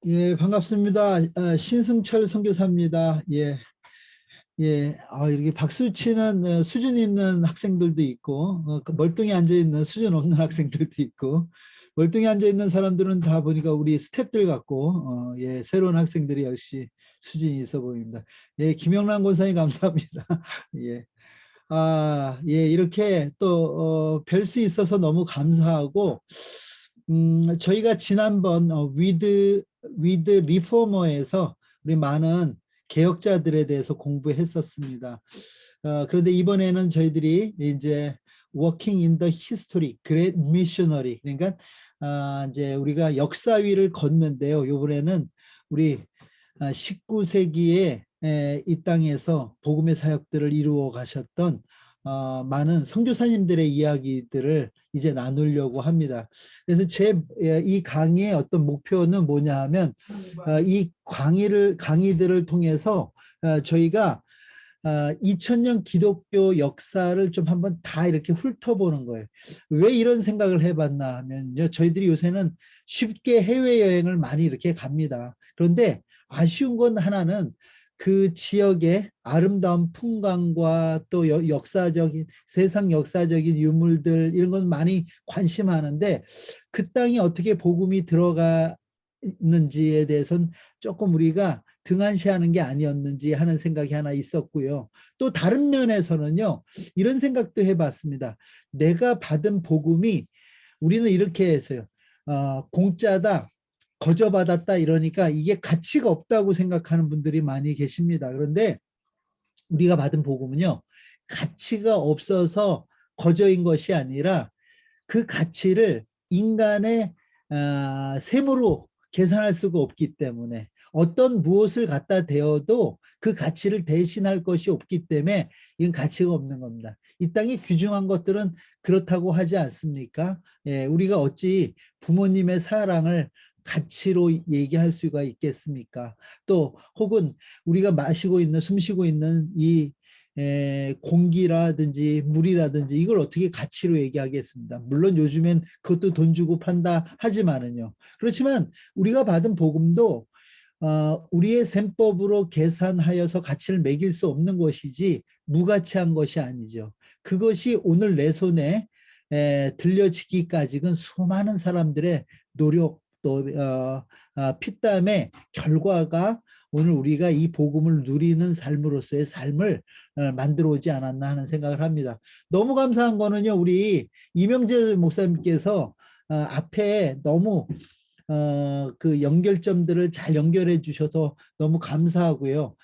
예, 반갑습니다. 신승철 선교사입니다. 예, 예. 이렇게 박수 치는 수준 있는 학생들도 있고, 그 멀뚱히 앉아 있는 수준 없는 학생들도 있고, 멀뚱히 앉아 있는 사람들은 다 보니까 우리 스태프들 같고, 예, 새로운 학생들이 역시 수준이 있어 보입니다. 예, 김영란 권사님 감사합니다. 예. 예, 이렇게 또 뵐 수 있어서 너무 감사하고, 저희가 지난번 위드 리포머에서 우리 많은 개혁자들에 대해서 공부했었습니다. 그런데 이번에는 저희들이 이제 Working in the History, Great Missionary, 그러니까 이제 우리가 역사위를 걷는데요. 이번에는 우리 19세기에 이 땅에서 복음의 사역들을 이루어 가셨던 많은 선교사님들의 이야기들을 이제 나누려고 합니다. 그래서 제 이 강의의 어떤 목표는 뭐냐 하면 이 강의들을 통해서 저희가 2000년 기독교 역사를 좀 한번 다 이렇게 훑어보는 거예요. 왜 이런 생각을 해봤나 하면요. 저희들이 요새는 쉽게 해외여행을 많이 이렇게 갑니다. 그런데 아쉬운 건 하나는 그 지역의 아름다운 풍광과 또 역사적인 세상 역사적인 유물들 이런 건 많이 관심하는데 그 땅이 어떻게 복음이 들어가 있는지에 대해서는 조금 우리가 등한시하는 게 아니었는지 하는 생각이 하나 있었고요. 또 다른 면에서는요, 이런 생각도 해봤습니다. 내가 받은 복음이 우리는 이렇게 했어요. 공짜다, 거저받았다 이러니까 이게 가치가 없다고 생각하는 분들이 많이 계십니다. 그런데 우리가 받은 복음은요, 가치가 없어서 거저인 것이 아니라 그 가치를 인간의 셈으로 계산할 수가 없기 때문에 어떤 무엇을 갖다 대어도 그 가치를 대신할 것이 없기 때문에 이건 가치가 없는 겁니다. 이 땅이 귀중한 것들은 그렇다고 하지 않습니까? 예, 우리가 어찌 부모님의 사랑을 가치로 얘기할 수가 있겠습니까? 또 혹은 우리가 마시고 있는 숨쉬고 있는 이 공기라든지 물이라든지 이걸 어떻게 가치로 얘기하겠습니다. 물론 요즘엔 그것도 돈 주고 판다 하지만은요. 그렇지만 우리가 받은 복음도 우리의 셈법으로 계산하여서 가치를 매길 수 없는 것이지 무가치한 것이 아니죠. 그것이 오늘 내 손에 들려지기까지는 수많은 사람들의 노력 또 피땀의 결과가 오늘 우리가 이 복음을 누리는 삶으로서의 삶을 만들어 오지 않았나 하는 생각을 합니다. 너무 감사한 거는요, 우리 이명재 목사님께서 앞에 너무 그 연결점들을 잘 연결해 주셔서 너무 감사하고요.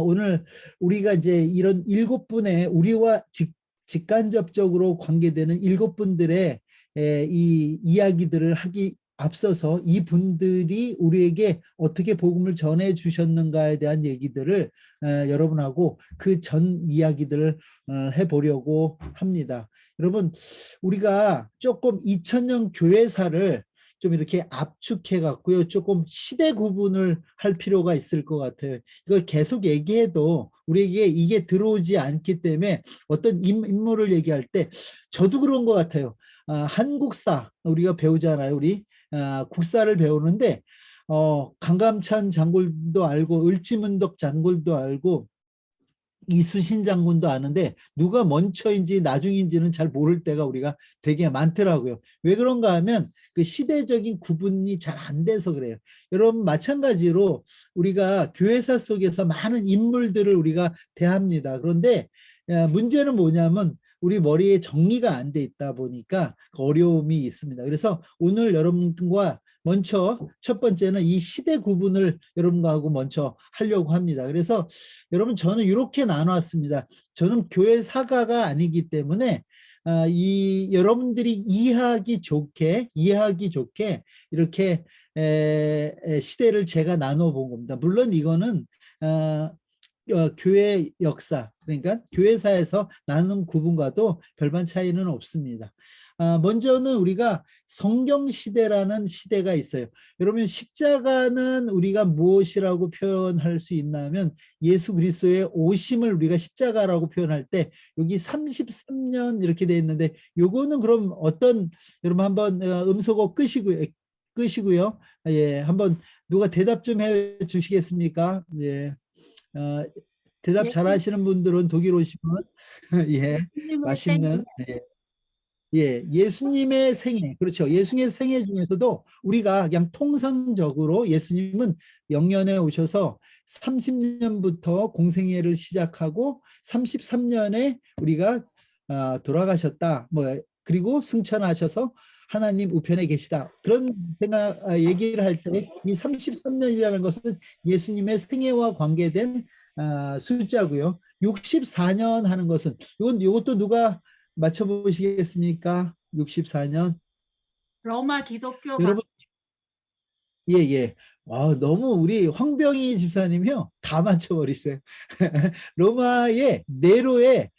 오늘 우리가 이제 이런 7분의 우리와 직간접적으로 관계되는 7분들의 이 이야기들을 하기 앞서서 이 분들이 우리에게 어떻게 복음을 전해 주셨는가에 대한 얘기들을 여러분하고 그 전 이야기들을 해보려고 합니다. 여러분, 우리가 조금 2000년 교회사를 좀 이렇게 압축해 갖고요. 조금 시대 구분을 할 필요가 있을 것 같아요. 이걸 계속 얘기해도 우리에게 이게 들어오지 않기 때문에 어떤 인물을 얘기할 때 저도 그런 것 같아요. 한국사 우리가 배우잖아요. 우리 국사를 배우는데 강감찬 장군도 알고 을지문덕 장군도 알고 이수신 장군도 아는데 누가 먼저인지 나중인지는 잘 모를 때가 우리가 되게 많더라고요. 왜 그런가 하면 그 시대적인 구분이 잘 안 돼서 그래요. 여러분 마찬가지로 우리가 교회사 속에서 많은 인물들을 우리가 대합니다. 그런데 문제는 뭐냐면 우리 머리에 정리가 안 돼 있다 보니까 어려움이 있습니다. 그래서 오늘 여러분과 먼저 첫 번째는 이 시대 구분을 여러분과 하고 먼저 하려고 합니다. 그래서 여러분 저는 이렇게 나눴습니다. 저는 교회 사가가 아니기 때문에 이 여러분들이 이해하기 좋게 이렇게 시대를 제가 나눠 본 겁니다. 물론 이거는 교회 역사 그러니까 교회사에서 나누는 구분과도 별반 차이는 없습니다. 먼저는 우리가 성경시대라는 시대가 있어요. 여러분 십자가는 우리가 무엇이라고 표현할 수 있냐면 예수 그리스도의 오심을 우리가 십자가라고 표현할 때 여기 33년 이렇게 돼 있는데 요거는 그럼 어떤 여러분 한번 음소거 끄시고요. 끝이고요. 예, 한번 누가 대답 좀 해 주시겠습니까? 예, 어, 대답 예수, 잘하시는 분들은 독일 오시면 예, 예수님의 생애. 맛있는 예, 예, 예수님의 생애, 그렇죠. 예수님의 생애 중에서도 우리가 그냥 통상적으로 예수님은 영년에 오셔서 30년부터 공생애를 시작하고 33년에 우리가 돌아가셨다. 뭐 그리고 승천하셔서 하나님 우편에 계시다. 그런 생각 얘기를 할 때 이 33년이라는 것은 예수님의 생애와 관계된 숫자고요. 64년 하는 것은 이것도 누가 맞춰보시겠습니까? 64년. 로마 기독교 박 여러분, 예, 예. 너무 우리 황병희 집사님이요. 다 맞춰버리세요. 로마의 네로의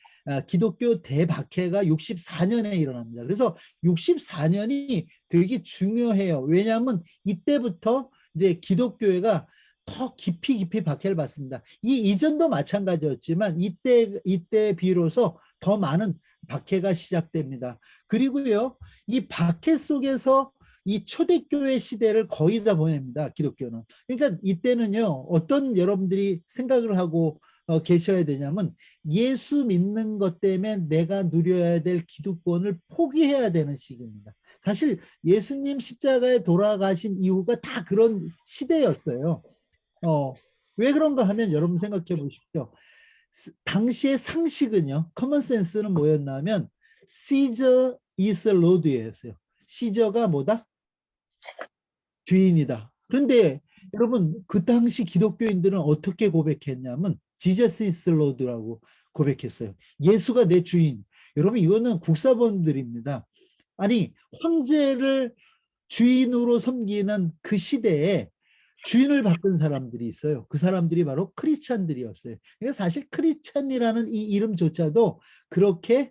기독교 대박해가 64년에 일어납니다. 그래서 64년이 되게 중요해요. 왜냐하면 이때부터 이제 기독교회가 더 깊이 박해를 받습니다. 이 이전도 마찬가지였지만 이때 비로소 더 많은 박해가 시작됩니다. 그리고요, 이 박해 속에서 이 초대교회 시대를 거의 다 보냅니다. 기독교는. 그러니까 이때는요, 어떤 여러분들이 생각을 하고 계셔야 되냐면 예수 믿는 것 때문에 내가 누려야 될 기득권을 포기해야 되는 시기입니다. 사실 예수님 십자가에 돌아가신 이유가 다 그런 시대였어요. 왜 그런가 하면 여러분 생각해 보십시오. 당시의 상식은요, 커먼센스는 뭐였냐면 Caesar is Lord였어요. 시저가 뭐다? 주인이다. 그런데 여러분 그 당시 기독교인들은 어떻게 고백했냐면 지저스 이스 로드라고 고백했어요. 예수가 내 주인. 여러분 이거는 국사본들입니다. 아니 황제를 주인으로 섬기는 그 시대에 주인을 바꾼 사람들이 있어요. 그 사람들이 바로 크리스찬들이었어요. 그러니까 사실 크리스찬이라는 이 이름조차도 그렇게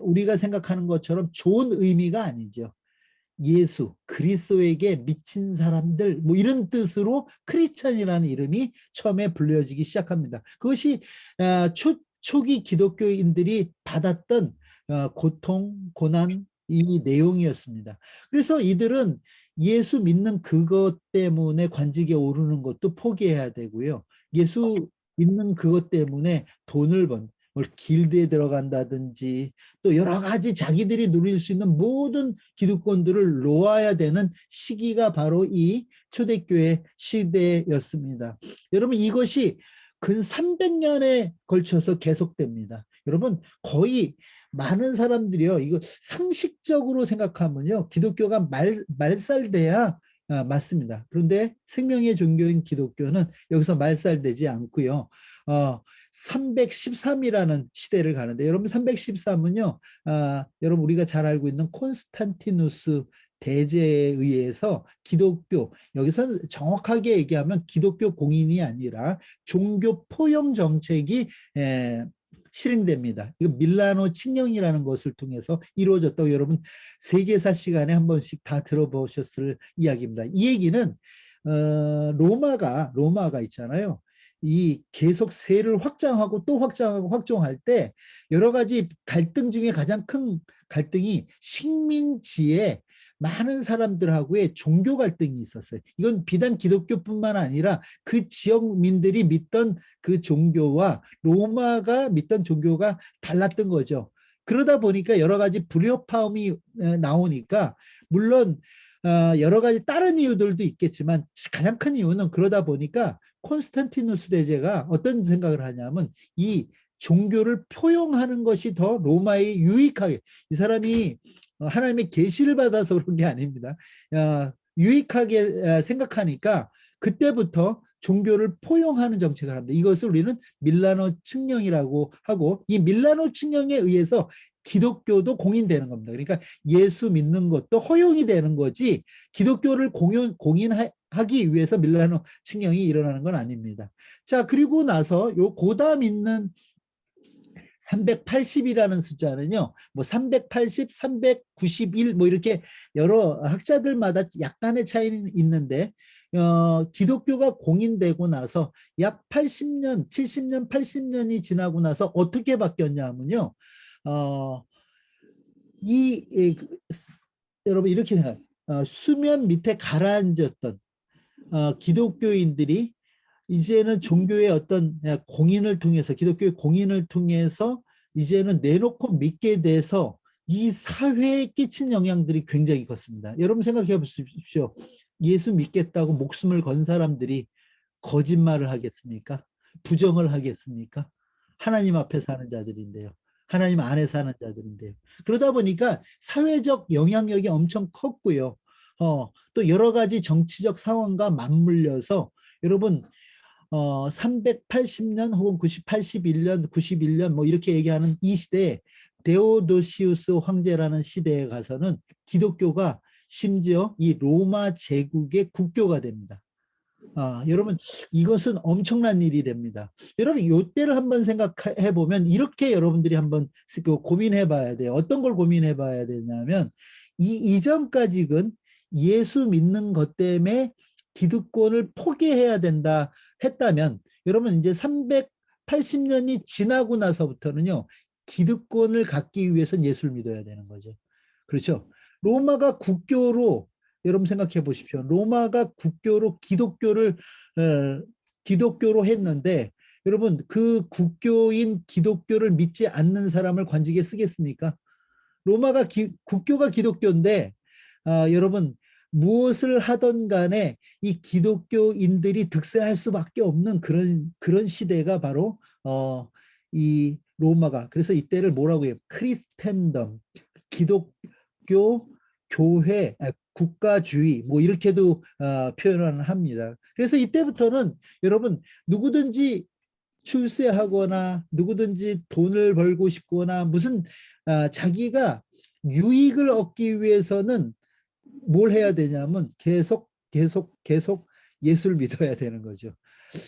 우리가 생각하는 것처럼 좋은 의미가 아니죠. 예수, 그리스도에게 미친 사람들 뭐 이런 뜻으로 크리스천이라는 이름이 처음에 불려지기 시작합니다. 그것이 초기 기독교인들이 받았던 고통, 고난 이 내용이었습니다. 그래서 이들은 예수 믿는 그것 때문에 관직에 오르는 것도 포기해야 되고요. 예수 믿는 그것 때문에 돈을 뭘 길드에 들어간다든지 또 여러 가지 자기들이 누릴 수 있는 모든 기득권들을 놓아야 되는 시기가 바로 이 초대교회 시대였습니다. 여러분 이것이 근 300년에 걸쳐서 계속됩니다. 여러분 거의 많은 사람들이요 이거 상식적으로 생각하면요 기독교가 말살돼야 맞습니다. 그런데 생명의 종교인 기독교는 여기서 말살되지 않고요. 313이라는 시대를 가는데 여러분 313은요 여러분 우리가 잘 알고 있는 콘스탄티누스 대제에 의해서 기독교 여기서 정확하게 얘기하면 기독교 공인이 아니라 종교 포용 정책이 실행됩니다. 이거 밀라노 칙령이라는 것을 통해서 이루어졌다고 여러분 세계사 시간에 한 번씩 다 들어보셨을 이야기입니다. 이 얘기는 로마가 있잖아요. 이 계속 세를 확장하고 또 확장하고 확정할 때 여러 가지 갈등 중에 가장 큰 갈등이 식민지에 많은 사람들하고의 종교 갈등이 있었어요. 이건 비단 기독교뿐만 아니라 그 지역민들이 믿던 그 종교와 로마가 믿던 종교가 달랐던 거죠. 그러다 보니까 여러 가지 불협화음이 나오니까 물론 여러 가지 다른 이유들도 있겠지만 가장 큰 이유는 그러다 보니까 콘스탄티누스 대제가 어떤 생각을 하냐면 이 종교를 표용하는 것이 더 로마에 유익하게 이 사람이 하나님의 계시를 받아서 그런 게 아닙니다. 유익하게 생각하니까 그때부터 종교를 포용하는 정책을 합니다. 이것을 우리는 밀라노 칙령이라고 하고 이 밀라노 칙령에 의해서 기독교도 공인되는 겁니다. 그러니까 예수 믿는 것도 허용이 되는 거지 기독교를 공인하기 위해서 밀라노 칙령이 일어나는 건 아닙니다. 자, 그리고 나서 요 고담 있는 380이라는 숫자는요, 뭐 380, 391, 뭐 이렇게 여러 학자들마다 약간의 차이는 있는데, 기독교가 공인되고 나서 약 80년, 70년, 80년이 지나고 나서 어떻게 바뀌었냐 하면요, 어, 여러분 이렇게 생각해요. 수면 밑에 가라앉았던 기독교인들이 이제는 종교의 어떤 공인을 통해서, 기독교의 공인을 통해서 이제는 내놓고 믿게 돼서 이 사회에 끼친 영향들이 굉장히 컸습니다. 여러분 생각해 보십시오. 예수 믿겠다고 목숨을 건 사람들이 거짓말을 하겠습니까? 부정을 하겠습니까? 하나님 앞에 사는 자들인데요. 하나님 안에 사는 자들인데요. 그러다 보니까 사회적 영향력이 엄청 컸고요. 또 여러 가지 정치적 상황과 맞물려서 여러분 380년 혹은 81년, 91년 뭐 이렇게 얘기하는 이 시대에 데오도시우스 황제라는 시대에 가서는 기독교가 심지어 이 로마 제국의 국교가 됩니다. 여러분 이것은 엄청난 일이 됩니다. 여러분 이때를 한번 생각해 보면 이렇게 여러분들이 한번 고민해 봐야 돼요. 어떤 걸 고민해 봐야 되냐면 이 이전까지는 예수 믿는 것 때문에 기득권을 포기해야 된다 했다면 여러분 이제 380년이 지나고 나서부터는요. 기득권을 갖기 위해서는 예수를 믿어야 되는 거죠. 그렇죠? 로마가 국교로 여러분 생각해 보십시오. 로마가 국교로 기독교로 했는데 여러분 그 국교인 기독교를 믿지 않는 사람을 관직에 쓰겠습니까? 로마가 국교가 기독교인데 여러분 무엇을 하던 간에 이 기독교인들이 득세할 수밖에 없는 그런 시대가 바로 이 로마가, 그래서 이때를 뭐라고 해요? 크리스텐덤, 기독교 교회, 국가주의 뭐 이렇게도 표현을 합니다. 그래서 이때부터는 여러분 누구든지 출세하거나 누구든지 돈을 벌고 싶거나 무슨 자기가 유익을 얻기 위해서는 뭘 해야 되냐면 계속 예수를 믿어야 되는 거죠.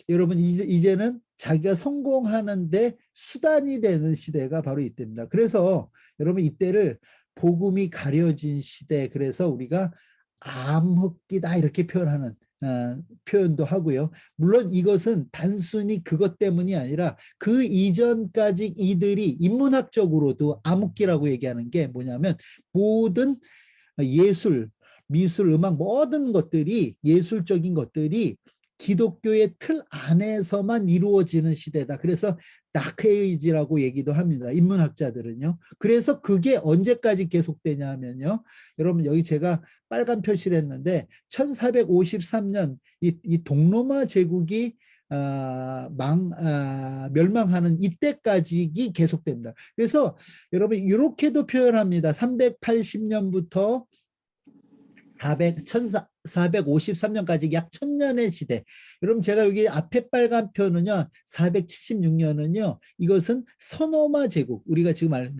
여러분 이제는 자기가 성공하는데 수단이 되는 시대가 바로 이때입니다. 그래서 여러분 이때를 복음이 가려진 시대, 그래서 우리가 암흑기다 이렇게 표현하는 표현도 하고요. 물론 이것은 단순히 그것 때문이 아니라 그 이전까지 이들이 인문학적으로도 암흑기라고 얘기하는 게 뭐냐면 모든 예술, 미술, 음악 모든 것들이, 예술적인 것들이 기독교의 틀 안에서만 이루어지는 시대다. 그래서 다크에이지라고 얘기도 합니다. 인문학자들은요. 그래서 그게 언제까지 계속되냐 하면요. 여러분 여기 제가 빨간 표시를 했는데 1453년 이 동로마 제국이 멸망하는 이때까지 계속됩니다. 그래서 여러분 이렇게도 표현합니다. 380년부터 1453년까지 약 1000년의 시대. 여러분 제가 여기 앞에 빨간 표는요. 476년은요. 이것은 서노마 제국. 우리가 지금 말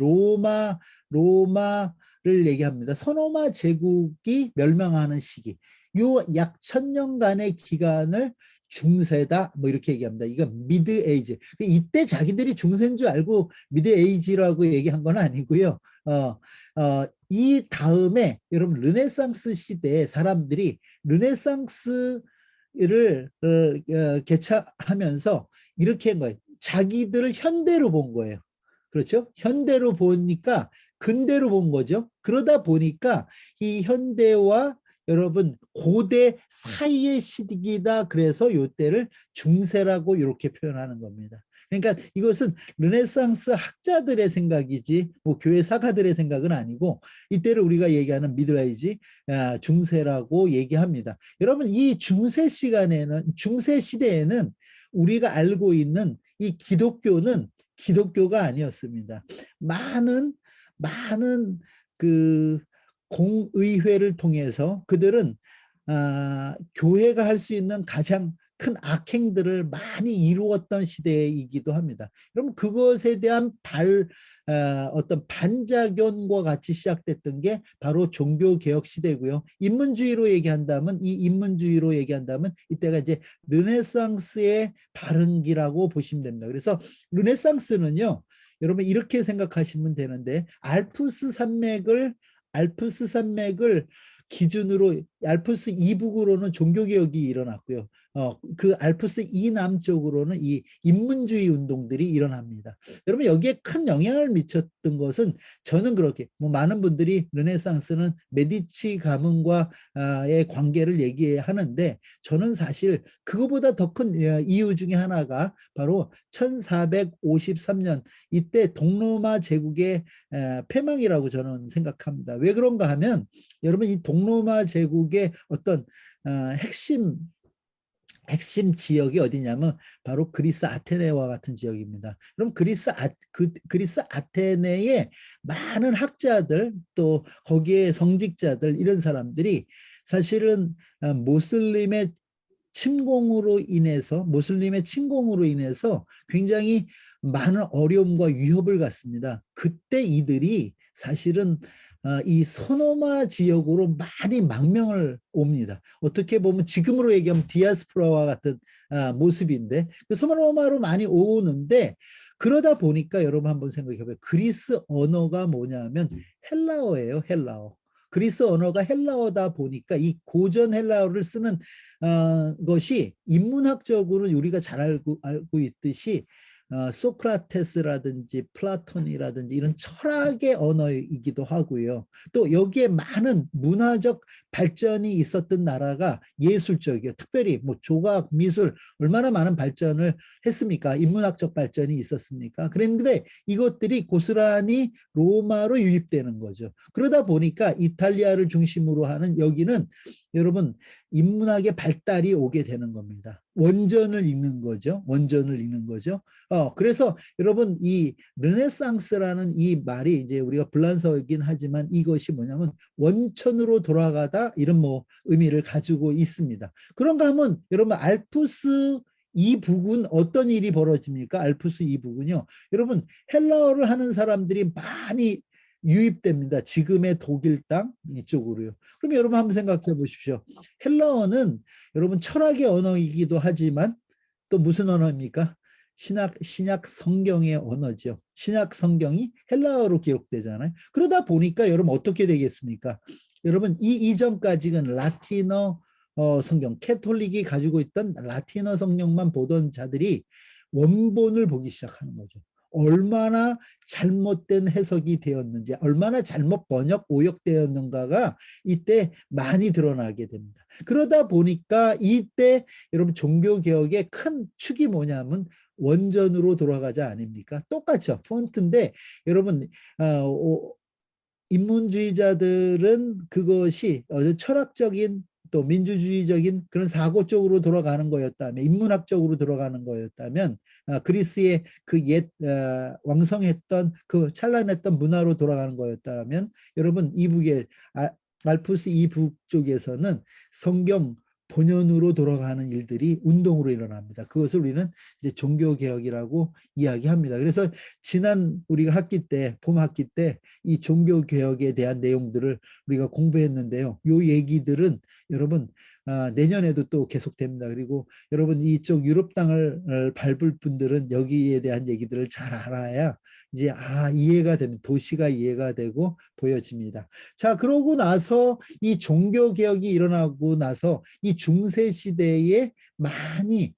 로마를 얘기합니다. 서노마 제국이 멸망하는 시기. 요 약 1000년간의 기간을 중세다 뭐 이렇게 얘기합니다. 이건 미드 에이지. 이때 자기들이 중세인 줄 알고 미드 에이지라고 얘기한 건 아니고요. 이 다음에 여러분 르네상스 시대에 사람들이 르네상스를 개척하면서 이렇게 한 거예요. 자기들을 현대로 본 거예요. 그렇죠? 현대로 보니까 근대로 본 거죠. 그러다 보니까 이 현대와 여러분 고대 사이의 시기다. 그래서 이때를 중세라고 이렇게 표현하는 겁니다. 그러니까 이것은 르네상스 학자들의 생각이지 뭐 교회 사가들의 생각은 아니고 이때를 우리가 얘기하는 미들에이지 중세라고 얘기합니다. 여러분 이 중세 시대에는 우리가 알고 있는 이 기독교는 기독교가 아니었습니다. 많은 그 공의회를 통해서 그들은 교회가 할 수 있는 가장 큰 악행들을 많이 이루었던 시대이기도 합니다. 여러분 그것에 대한 어떤 반작용과 같이 시작됐던 게 바로 종교개혁 시대고요. 인문주의로 얘기한다면 이때가 이제 르네상스의 발흥기라고 보시면 됩니다. 그래서 르네상스는요. 여러분 이렇게 생각하시면 되는데 알프스 산맥을 기준으로 알프스 이북으로는 종교개혁이 일어났고요. 그 알프스 이남쪽으로는 이 인문주의 운동들이 일어납니다. 여러분 여기에 큰 영향을 미쳤던 것은 저는 그렇게 뭐 많은 분들이 르네상스는 메디치 가문과의 관계를 얘기하는데 저는 사실 그거보다 더 큰 이유 중에 하나가 바로 1453년 이때 동로마 제국의 패망이라고 저는 생각합니다. 왜 그런가 하면 여러분 이 동로마 제국의 어떤 핵심 지역이 어디냐면 바로 그리스 아테네와 같은 지역입니다. 그럼 그리스 아테네의 많은 학자들 또 거기에 성직자들 이런 사람들이 사실은 모슬림의 침공으로 인해서 굉장히 많은 어려움과 위협을 갖습니다. 그때 이들이 사실은 이 소노마 지역으로 많이 망명을 옵니다. 어떻게 보면 지금으로 얘기하면 디아스포라와 같은 모습인데 그 소노마로 많이 오는데 그러다 보니까 여러분 한번 생각해 보세요. 그리스 언어가 뭐냐면 헬라어예요. 헬라어. 그리스 언어가 헬라어다 보니까 이 고전 헬라어를 쓰는 것이 인문학적으로 우리가 잘 알고 있듯이 소크라테스라든지 플라톤이라든지 이런 철학의 언어이기도 하고요. 또 여기에 많은 문화적 발전이 있었던 나라가 예술적이요. 특별히 뭐 조각, 미술 얼마나 많은 발전을 했습니까? 인문학적 발전이 있었습니까? 그런데 이것들이 고스란히 로마로 유입되는 거죠. 그러다 보니까 이탈리아를 중심으로 하는 여기는 여러분 인문학의 발달이 오게 되는 겁니다. 원전을 읽는 거죠. 원전을 읽는 거죠. 그래서 여러분 이 르네상스라는 이 말이 이제 우리가 불란서이긴 하지만 이것이 뭐냐면 원천으로 돌아가다 이런 뭐 의미를 가지고 있습니다. 그런가 하면 여러분 알프스 이북은 어떤 일이 벌어집니까? 알프스 이북은요. 여러분 헬라어를 하는 사람들이 많이 유입됩니다. 지금의 독일 땅 이쪽으로요. 그럼 여러분 한번 생각해 보십시오. 헬라어는 여러분 철학의 언어이기도 하지만 또 무슨 언어입니까? 신약 성경의 언어죠. 신약 성경이 헬라어로 기록되잖아요. 그러다 보니까 여러분 어떻게 되겠습니까? 여러분 이전까지는 라틴어 성경, 캐톨릭이 가지고 있던 라틴어 성경만 보던 자들이 원본을 보기 시작하는 거죠. 얼마나 잘못된 해석이 되었는지, 얼마나 잘못 번역, 오역되었는가가 이때 많이 드러나게 됩니다. 그러다 보니까 이때 여러분 종교개혁의 큰 축이 뭐냐면 원전으로 돌아가자 아닙니까? 똑같죠. 폰트인데 여러분 인문주의자들은 그것이 철학적인 또 민주주의적인 그런 사고 쪽으로 돌아가는 거였다면 인문학적으로 들어가는 거였다면 그리스의 그 옛 왕성했던 그 찬란했던 문화로 돌아가는 거였다면 여러분 이북의 알프스 이북 쪽에서는 성경 본연으로 돌아가는 일들이 운동으로 일어납니다. 그것을 우리는 이제 종교개혁이라고 이야기합니다. 그래서 지난 우리가 봄 학기 때 이 종교개혁에 대한 내용들을 우리가 공부했는데요. 요 얘기들은 여러분 내년에도 또 계속됩니다. 그리고 여러분 이쪽 유럽 땅을 밟을 분들은 여기에 대한 얘기들을 잘 알아야 이제 이해가 되면 도시가 이해가 되고 보여집니다. 자, 그러고 나서 이 종교 개혁이 일어나고 나서 이 중세 시대에 많이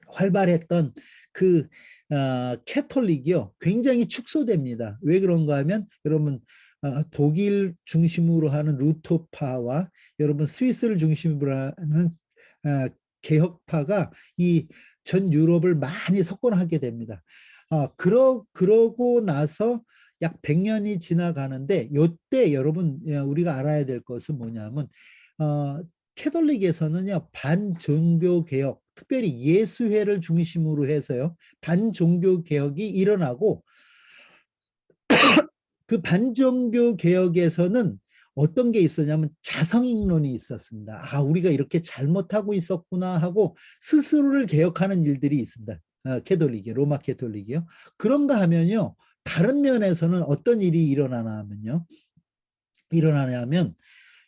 활발했던 그 캐톨릭이요 굉장히 축소됩니다. 왜 그런가 하면 여러분 독일 중심으로 하는 루터파와 여러분 스위스를 중심으로 하는 개혁파가 이 전 유럽을 많이 석권하게 됩니다. 그러고 나서 약 100년이 지나가는데 이때 여러분 우리가 알아야 될 것은 뭐냐면 캐톨릭에서는요 반종교 개혁 특별히 예수회를 중심으로 해서요 반종교 개혁이 일어나고 그 반종교 개혁에서는 어떤 게 있었냐면 자성인론이 있었습니다. 우리가 이렇게 잘못하고 있었구나 하고 스스로를 개혁하는 일들이 있습니다. 캐톨릭이 로마 캐톨릭이요. 그런가 하면요. 다른 면에서는 어떤 일이 일어나냐면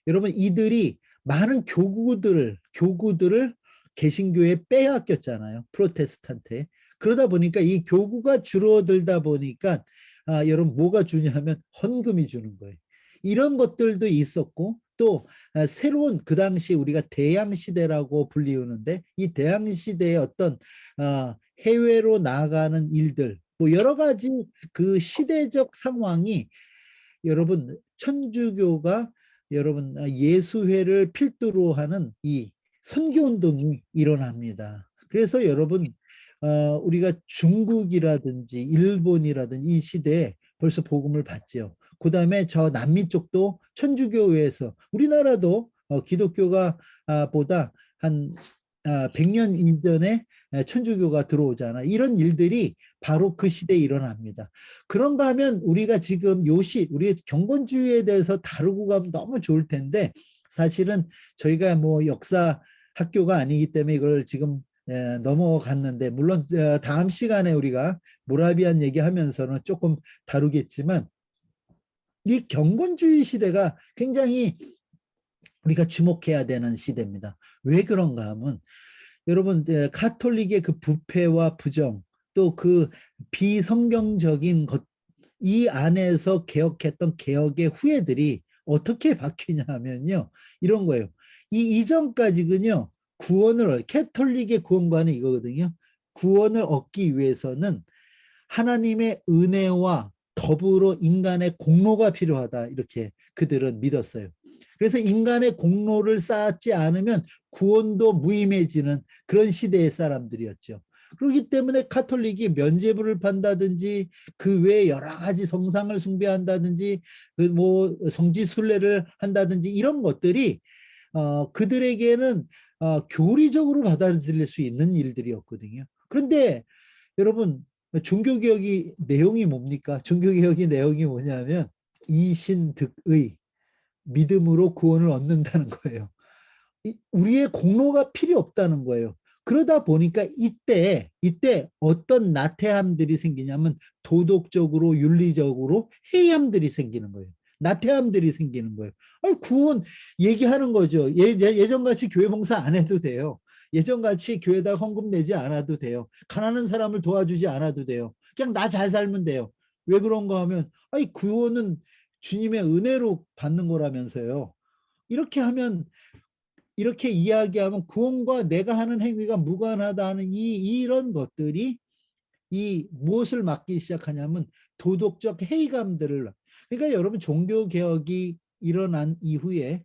여러분 이들이 많은 교구들을 개신교에 빼앗겼잖아요. 프로테스탄트에. 그러다 보니까 이 교구가 줄어들다 보니까 여러분 뭐가 주냐면 헌금이 주는 거예요. 이런 것들도 있었고 또 새로운 그 당시 우리가 대양 시대라고 불리우는데 이 대양 시대의 어떤 해외로 나아가는 일들 뭐 여러 가지 그 시대적 상황이 여러분 천주교가 여러분 예수회를 필두로 하는 이 선교 운동이 일어납니다. 그래서 여러분 우리가 중국이라든지 일본이라든지 이 시대에 벌써 복음을 받죠. 그 다음에 저 남미 쪽도 천주교회에서 우리나라도 기독교가 보다 한 100년 이전에 천주교가 들어오잖아. 이런 일들이 바로 그 시대에 일어납니다. 그런가 하면 우리가 지금 우리 경건주의에 대해서 다루고 가면 너무 좋을 텐데 사실은 저희가 뭐 역사 학교가 아니기 때문에 이걸 지금 넘어갔는데 물론 다음 시간에 우리가 모라비안 얘기하면서는 조금 다루겠지만 이 경건주의 시대가 굉장히 우리가 주목해야 되는 시대입니다. 왜 그런가 하면 여러분 가톨릭의 그 부패와 부정 또 그 비성경적인 것 이 안에서 개혁했던 개혁의 후예들이 어떻게 바뀌냐 하면요. 이런 거예요. 이 이전까지는요. 캐톨릭의 구원관은 이거거든요. 구원을 얻기 위해서는 하나님의 은혜와 더불어 인간의 공로가 필요하다. 이렇게 그들은 믿었어요. 그래서 인간의 공로를 쌓지 않으면 구원도 무의미해지는 그런 시대의 사람들이었죠. 그렇기 때문에 가톨릭이 면죄부를 판다든지 그 외에 여러 가지 성상을 숭배한다든지 뭐 성지순례를 한다든지 이런 것들이 그들에게는 교리적으로 받아들일 수 있는 일들이었거든요. 그런데 여러분 종교개혁이 내용이 뭡니까? 종교개혁의 내용이 뭐냐면 이신득의 믿음으로 구원을 얻는다는 거예요. 우리의 공로가 필요 없다는 거예요. 그러다 보니까 이때 어떤 나태함들이 생기냐면 도덕적으로 윤리적으로 해이함들이 생기는 거예요. 나태함들이 생기는 거예요. 구원 얘기하는 거죠. 예전같이 교회 봉사 안 해도 돼요. 예전같이 교회에다 헌금 내지 않아도 돼요. 가난한 사람을 도와주지 않아도 돼요. 그냥 나 잘 살면 돼요. 왜 그런가 하면 구원은 주님의 은혜로 받는 거라면서요. 이렇게 하면 이렇게 이야기하면 구원과 내가 하는 행위가 무관하다는 이런 것들이 이 무엇을 막기 시작하냐면 도덕적 해이감들을 그러니까 여러분 종교개혁이 일어난 이후에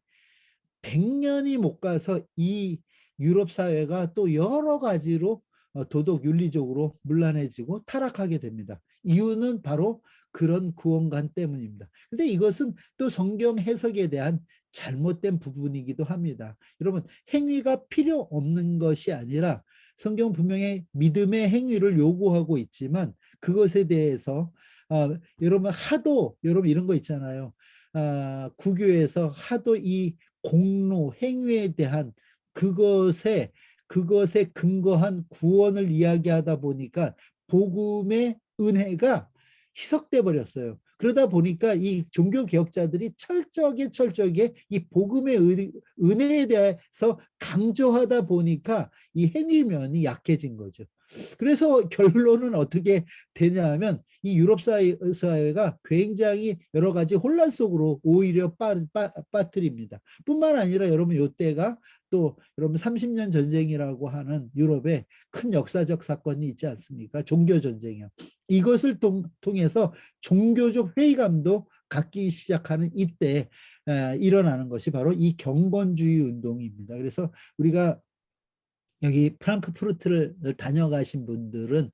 100년이 못 가서 이 유럽 사회가 또 여러 가지로 도덕 윤리적으로 문란해지고 타락하게 됩니다. 이유는 바로 그런 구원관 때문입니다. 근데 이것은 또 성경 해석에 대한 잘못된 부분이기도 합니다. 여러분 행위가 필요 없는 것이 아니라 성경 분명히 믿음의 행위를 요구하고 있지만 그것에 대해서 여러분 이런 거 있잖아요. 구교에서 하도 이 공로 행위에 대한 그것에 근거한 구원을 이야기하다 보니까 복음의 은혜가 희석돼 버렸어요. 그러다 보니까 이 종교 개혁자들이 철저하게 이 복음의 은혜에 대해서 강조하다 보니까 이 행위면이 약해진 거죠. 그래서 결론은 어떻게 되냐면 이 유럽 사회가 굉장히 여러 가지 혼란 속으로 오히려 빠뜨립니다. 뿐만 아니라 여러분 이때가 또 여러분 30년 전쟁이라고 하는 유럽에 큰 역사적 사건이 있지 않습니까? 종교 전쟁이요. 이것을 통해서 종교적 회의감도 갖기 시작하는 이때 일어나는 것이 바로 이 경건주의 운동입니다. 그래서 우리가 여기 프랑크푸르트를 다녀가신 분들은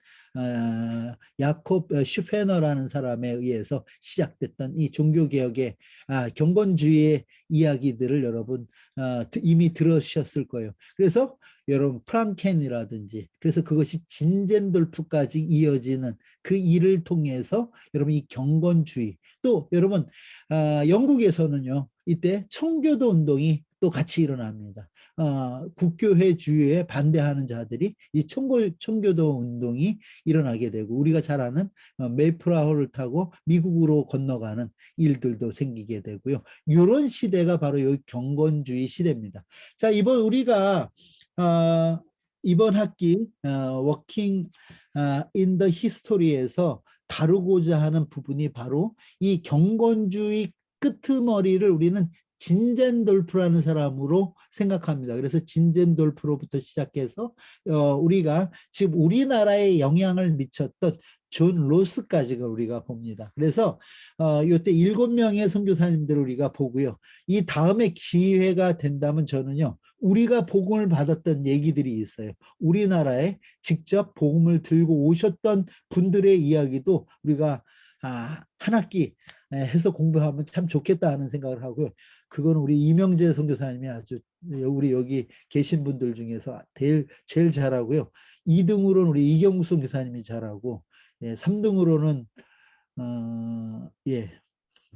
야콥 슈페너라는 사람에 의해서 시작됐던 이 종교개혁의 경건주의의 이야기들을 여러분 이미 들으셨을 거예요. 그래서 여러분 프랑켄이라든지 그래서 그것이 진젠돌프까지 이어지는 그 일을 통해서 여러분 이 경건주의 또 여러분 영국에서는요 이때 청교도 운동이 또 같이 일어납니다. 국교회주의에 반대하는 자들이 이 청교도 운동이 일어나게 되고 우리가 잘 아는 메이플라워를 타고 미국으로 건너가는 일들도 생기게 되고요. 이런 시대가 바로 이 경건주의 시대입니다. 자, 우리가 이번 학기 Working in the History에서 다루고자 하는 부분이 바로 이 경건주의 끄트머리를 우리는 진젠돌프라는 사람으로 생각합니다. 그래서 진젠돌프로부터 시작해서 우리가 지금 우리나라에 영향을 미쳤던 존 로스까지가 우리가 봅니다. 그래서 이때 7명의 선교사님들을 우리가 보고요. 이 다음에 기회가 된다면 저는요, 우리가 복음을 받았던 얘기들이 있어요. 우리나라에 직접 복음을 들고 오셨던 분들의 이야기도 우리가 한 학기 해서 공부하면 참 좋겠다 하는 생각을 하고요. 그건 우리 이명재 선교사님이 아주 우리 여기 계신 분들 중에서 제일 잘하고요. 2등으로는 우리 이경국 선교사님이 잘하고, 3등으로는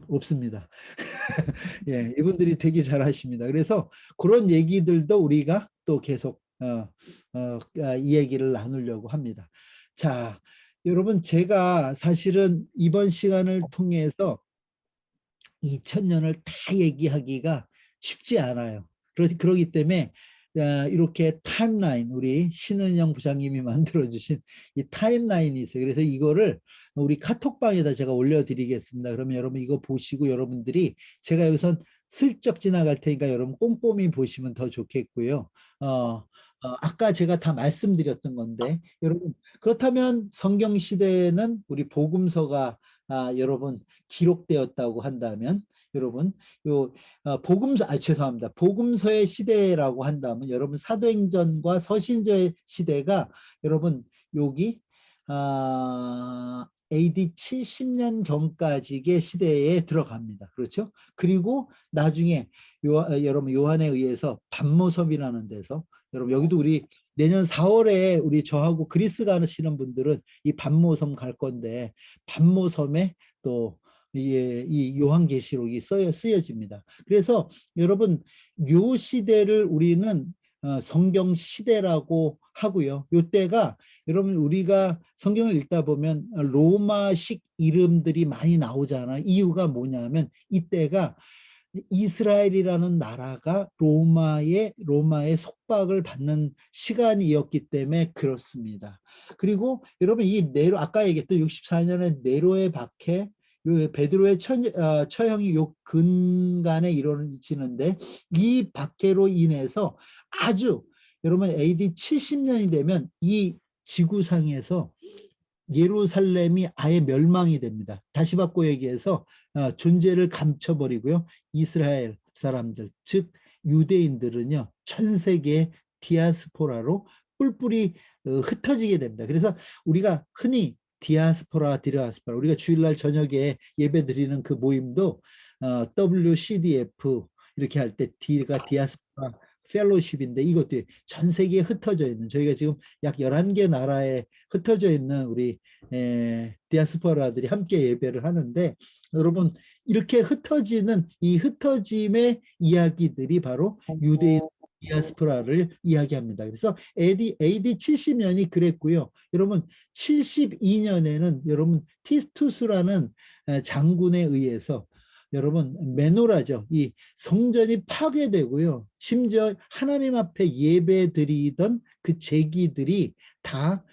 없습니다. 예, 이분들이 되게 잘하십니다. 그래서 그런 얘기들도 우리가 또 계속 이 얘기를 나누려고 합니다. 자, 여러분, 제가 사실은 이번 시간을 통해서 2000년을 다 얘기하기가 쉽지 않아요. 그러기 때문에 이렇게 타임라인, 우리 신은영 부장님이 만들어주신 이 타임라인이 있어요. 그래서 이거를 우리 카톡방에다 제가 올려드리겠습니다. 그러면 여러분 이거 보시고 여러분들이 제가 여기선 슬쩍 지나갈 테니까 여러분 꼼꼼히 보시면 더 좋겠고요. 아까 제가 다 말씀드렸던 건데, 여러분, 그렇다면 성경시대에는 우리 복음서가 여러분 기록되었다고 한다면, 여러분 요 복음서 죄송합니다. 복음서의 시대라고 한다면 여러분 사도행전과 서신서의 시대가 여러분 여기 AD 70년 경까지의 시대에 들어갑니다. 그렇죠? 그리고 나중에 여러분 요한에 의해서 반모섬이라는 데서, 여러분 여기도 우리 내년 4월에 우리 저하고 그리스 가시는 분들은 이 반모섬 갈 건데, 반모섬에 또 이 요한계시록이 쓰여집니다. 그래서 여러분 요 시대를 우리는 성경 시대라고 하고요. 요 때가 여러분 우리가 성경을 읽다 보면 로마식 이름들이 많이 나오잖아요. 이유가 뭐냐면 이때가 이스라엘이라는 나라가 로마의 속박을 받는 시간이었기 때문에 그렇습니다. 그리고 여러분 이 네로, 아까 얘기했던 64년에 네로의 박해, 베드로의 처형이 요 근간에 이루어지는데, 이 박해로 인해서 아주 여러분 AD 70년이 되면 이 지구상에서 예루살렘이 아예 멸망이 됩니다. 다시 바꿔 얘기해서 존재를 감춰버리고요. 이스라엘 사람들, 즉 유대인들은요, 전 세계 디아스포라로 뿔뿔이 흩어지게 됩니다. 그래서 우리가 흔히 디아스포라 우리가 주일날 저녁에 예배 드리는 그 모임도 WCDF 이렇게 할 때 D가 디아스포라 펠로십인데, 이것도 전 세계에 흩어져 있는, 저희가 지금 약 11개 나라에 흩어져 있는 우리 디아스포라들이 함께 예배를 하는데, 여러분 이렇게 흩어지는 이 흩어짐의 이야기들이 바로 유대인 디아스포라를 이야기합니다. 그래서 AD 70년이 그랬고요. 여러분 72년에는 여러분 티투스라는 장군에 의해서 여러분 메노라죠. 이 성전이 파괴되고요. 심지어 하나님 앞에 예배 드리던 그 제기들이 다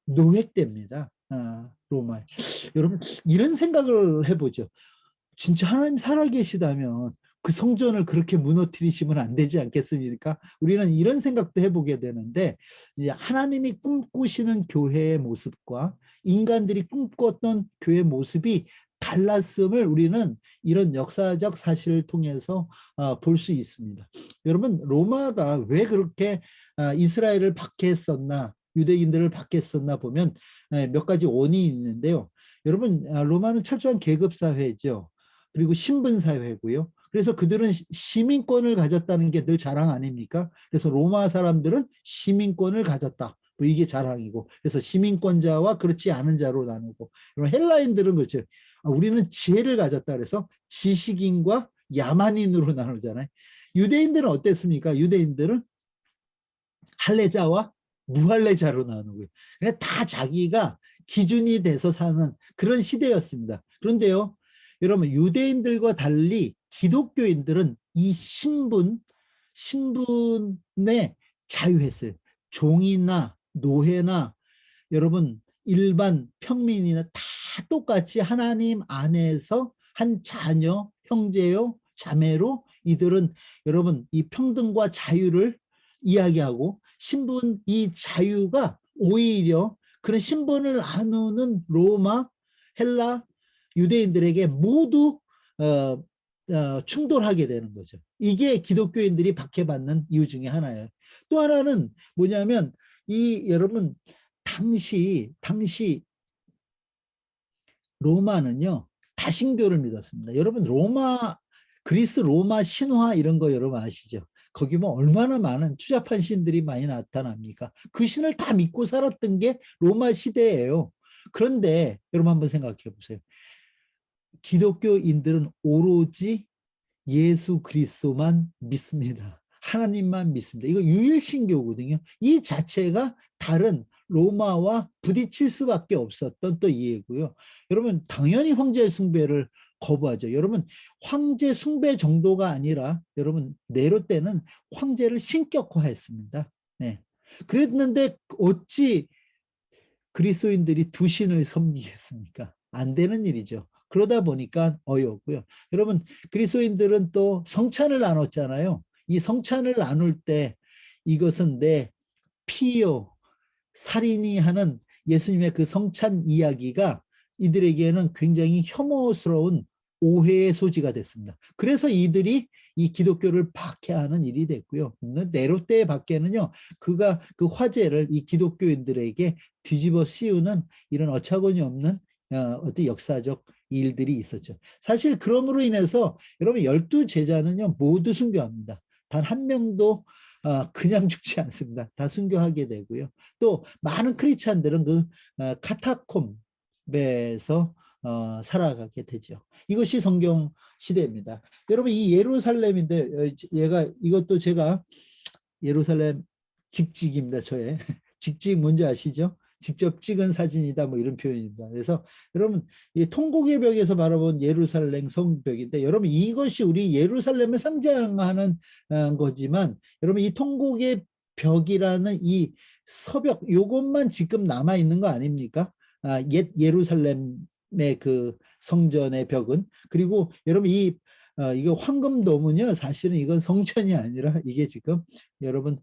노획됩니다. 로마. 여러분 이런 생각을 해보죠. 진짜 하나님 살아계시다면 그 성전을 그렇게 무너뜨리시면 안 되지 않겠습니까? 우리는 이런 생각도 해보게 되는데, 이제 하나님이 꿈꾸시는 교회의 모습과 인간들이 꿈꿨던 교회 모습이 달랐음을 우리는 이런 역사적 사실을 통해서 볼 수 있습니다. 여러분 로마가 왜 그렇게 이스라엘을 박해했었나, 유대인들을 박해했었나 보면 몇 가지 원인이 있는데요. 여러분 로마는 철저한 계급사회죠. 그리고 신분사회고요. 그래서 그들은 시민권을 가졌다는 게 늘 자랑 아닙니까? 그래서 로마 사람들은 시민권을 가졌다. 뭐 이게 자랑이고, 그래서 시민권자와 그렇지 않은 자로 나누고, 헬라인들은 그렇죠. 우리는 지혜를 가졌다 그래서 지식인과 야만인으로 나누잖아요. 유대인들은 어땠습니까? 유대인들은 할례자와 무할례자로 나누고요. 다 자기가 기준이 돼서 사는 그런 시대였습니다. 그런데요, 여러분 유대인들과 달리 기독교인들은 이 신분에 자유했어요. 종이나 노예나 여러분 일반 평민이나 다 똑같이 하나님 안에서 한 자녀, 형제요, 자매로 이들은 여러분 이 평등과 자유를 이야기하고 신분 이 자유가 오히려 그런 신분을 나누는 로마, 헬라, 유대인들에게 모두 충돌하게 되는 거죠. 이게 기독교인들이 박해받는 이유 중에 하나예요. 또 하나는 뭐냐면 이 여러분 당시 로마는요 다신교를 믿었습니다. 여러분 그리스 로마 신화 이런 거 여러분 아시죠? 거기 뭐 얼마나 많은 추잡한 신들이 많이 나타납니까? 그 신을 다 믿고 살았던 게 로마 시대예요. 그런데 여러분 한번 생각해 보세요. 기독교인들은 오로지 예수 그리스도만 믿습니다. 하나님만 믿습니다. 이거 유일신교거든요. 이 자체가 다른 로마와 부딪힐 수밖에 없었던 또 이해고요. 여러분 당연히 황제 숭배를 거부하죠. 여러분 황제 숭배 정도가 아니라 여러분 네로 때는 황제를 신격화했습니다. 네. 그랬는데 어찌 그리스도인들이 두 신을 섬기겠습니까? 안 되는 일이죠. 그러다 보니까 어이없고요. 여러분 그리스도인들은 또 성찬을 나눴잖아요. 이 성찬을 나눌 때 이것은 내 피요 살인이 하는 예수님의 그 성찬 이야기가 이들에게는 굉장히 혐오스러운 오해의 소지가 됐습니다. 그래서 이들이 이 기독교를 박해하는 일이 됐고요. 네로 때의 박해는요, 그가 그 화제를 이 기독교인들에게 뒤집어 씌우는 이런 어처구니 없는 어떤 역사적 일들이 있었죠. 사실 그럼으로 인해서 여러분 12제자는요 모두 순교합니다. 단 한 명도 그냥 죽지 않습니다. 다 순교하게 되고요. 또 많은 크리스찬들은 그 카타콤베에서 살아가게 되죠. 이것이 성경 시대입니다. 여러분 이 예루살렘인데 이것도 제가 예루살렘 직직입니다. 저의 직직 뭔지 아시죠? 직접 찍은 사진이다 뭐 이런 표현입니다. 그래서 여러분 이 통곡의 벽에서 바라본 예루살렘 성벽인데 여러분 이것이 우리 예루살렘을 상징하는 거지만 여러분 이 통곡의 벽이라는 이 서벽 요것만 지금 남아 있는 거 아닙니까? 옛 예루살렘의 그 성전의 벽은 그리고 여러분 이거 황금도문이요. 사실은 이건 성전이 아니라 이게 지금 여러분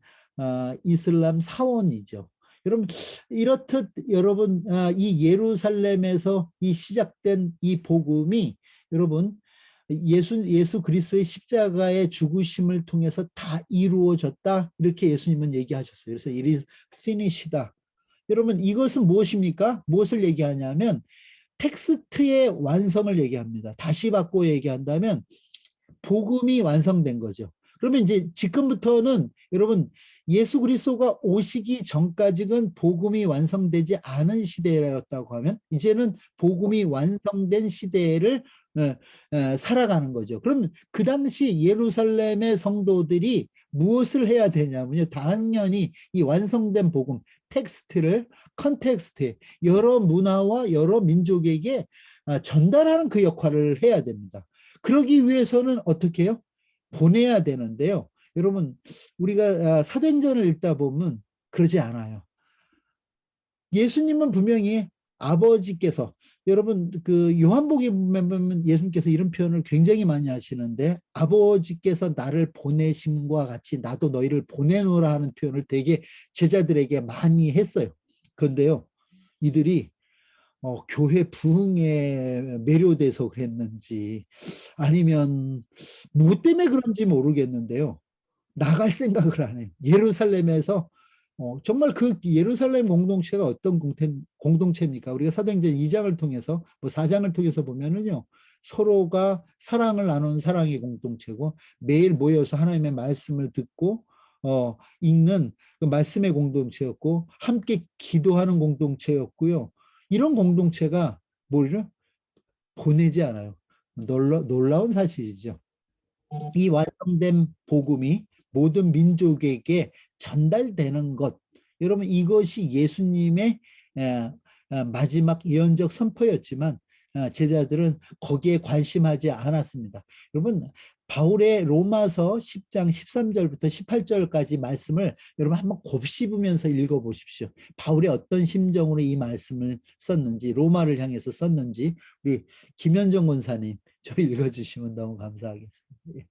이슬람 사원이죠. 여러분 이렇듯 여러분 이 예루살렘에서 이 시작된 이 복음이 여러분 예수 그리스도의 십자가의 죽으심을 통해서 다 이루어졌다 이렇게 예수님은 얘기하셨어요. 그래서 it is finished다. 여러분 이것은 무엇입니까? 무엇을 얘기하냐면 텍스트의 완성을 얘기합니다. 다시 바꿔 얘기한다면 복음이 완성된 거죠. 그러면 이제 지금부터는 여러분 예수 그리스도가 오시기 전까지는 복음이 완성되지 않은 시대였다고 하면 이제는 복음이 완성된 시대를 살아가는 거죠. 그러면 그 당시 예루살렘의 성도들이 무엇을 해야 되냐면요. 당연히 이 완성된 복음, 텍스트를 컨텍스트에 여러 문화와 여러 민족에게 전달하는 그 역할을 해야 됩니다. 그러기 위해서는 어떻게 해요? 보내야 되는데요. 여러분 우리가 사도행전을 읽다 보면 그러지 않아요. 예수님은 분명히 아버지께서 여러분 그 요한복음에 보면 예수님께서 이런 표현을 굉장히 많이 하시는데 아버지께서 나를 보내심과 같이 나도 너희를 보내노라 하는 표현을 되게 제자들에게 많이 했어요. 그런데요 이들이 교회 부흥에 매료돼서 그랬는지 아니면 뭐 때문에 그런지 모르겠는데요. 나갈 생각을 안 해요. 예루살렘에서 정말 그 예루살렘 공동체가 어떤 공동체입니까? 우리가 사도행전 2장을 통해서 뭐 4장을 통해서 보면은요. 서로가 사랑을 나누는 사랑의 공동체고 매일 모여서 하나님의 말씀을 듣고 읽는 그 말씀의 공동체였고 함께 기도하는 공동체였고요. 이런 공동체가 뭐를 보내지 않아요. 놀라운 사실이죠. 이 완성된 복음이 모든 민족에게 전달되는 것. 여러분 이것이 예수님의 마지막 예언적 선포였지만 제자들은 거기에 관심하지 않았습니다. 여러분 바울의 로마서 10장 13절부터 18절까지 말씀을 여러분 한번 곱씹으면서 읽어보십시오. 바울이 어떤 심정으로 이 말씀을 썼는지, 로마를 향해서 썼는지 우리 김현정 권사님 저 읽어주시면 너무 감사하겠습니다.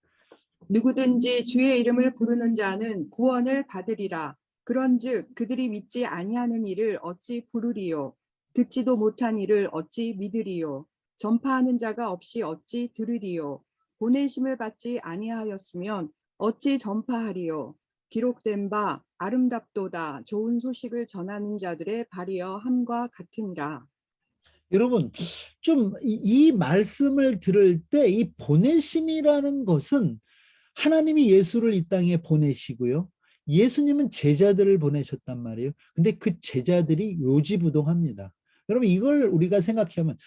누구든지 주의 이름을 부르는 자는 구원을 받으리라. 그런즉 그들이 믿지 아니하는 이를 어찌 부르리요? 듣지도 못한 이를 어찌 믿으리요? 전파하는 자가 없이 어찌 들으리요? 보내심을 받지 아니하였으면 어찌 전파하리요? 기록된 바 아름답도다 좋은 소식을 전하는 자들의 발이여 함과 같으니라. 여러분 좀 이 말씀을 들을 때 이 보내심이라는 것은 하나님이 예수를 이 땅에 보내시고요. 예수님은 제자들을 보내셨단 말이에요. 근데 그 제자들이 요지부동합니다. 여러분 이걸 우리가 생각하면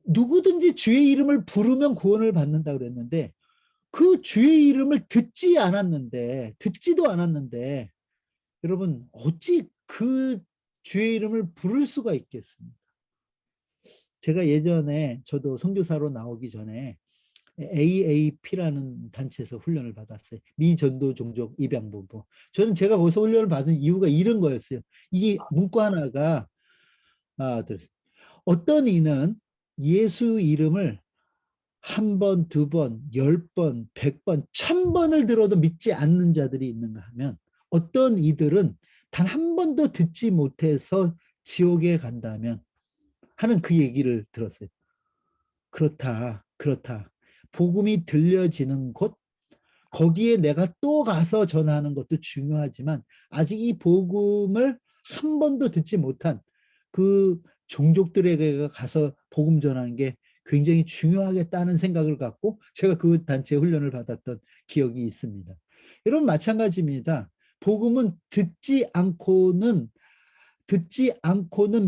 누구든지 주의 이름을 부르면 구원을 받는다 그랬는데 그 주의 이름을 듣지도 않았는데 여러분 어찌 그 주의 이름을 부를 수가 있겠습니까? 제가 예전에 저도 선교사로 나오기 전에 AAP라는 단체에서 훈련을 받았어요. 미전도 종족 입양부부. 저는 제가 거기서 훈련을 받은 이유가 이런 거였어요. 이 문구 하나가 어떤 이는 예수 이름을 한 번, 두 번, 10번, 100번, 1000번을 들어도 믿지 않는 자들이 있는가 하면 어떤 이들은 단 한 번도 듣지 못해서 지옥에 간다면 하는 그 얘기를 들었어요. 그렇다. 복음이 들려지는 곳, 거기에 내가 또 가서 전하는 것도 중요하지만 아직 이 복음을 한 번도 듣지 못한 그 종족들에게 가서 복음 전하는 게 굉장히 중요하겠다는 생각을 갖고 제가 그 단체 훈련을 받았던 기억이 있습니다. 여러분 마찬가지입니다. 복음은 듣지 않고는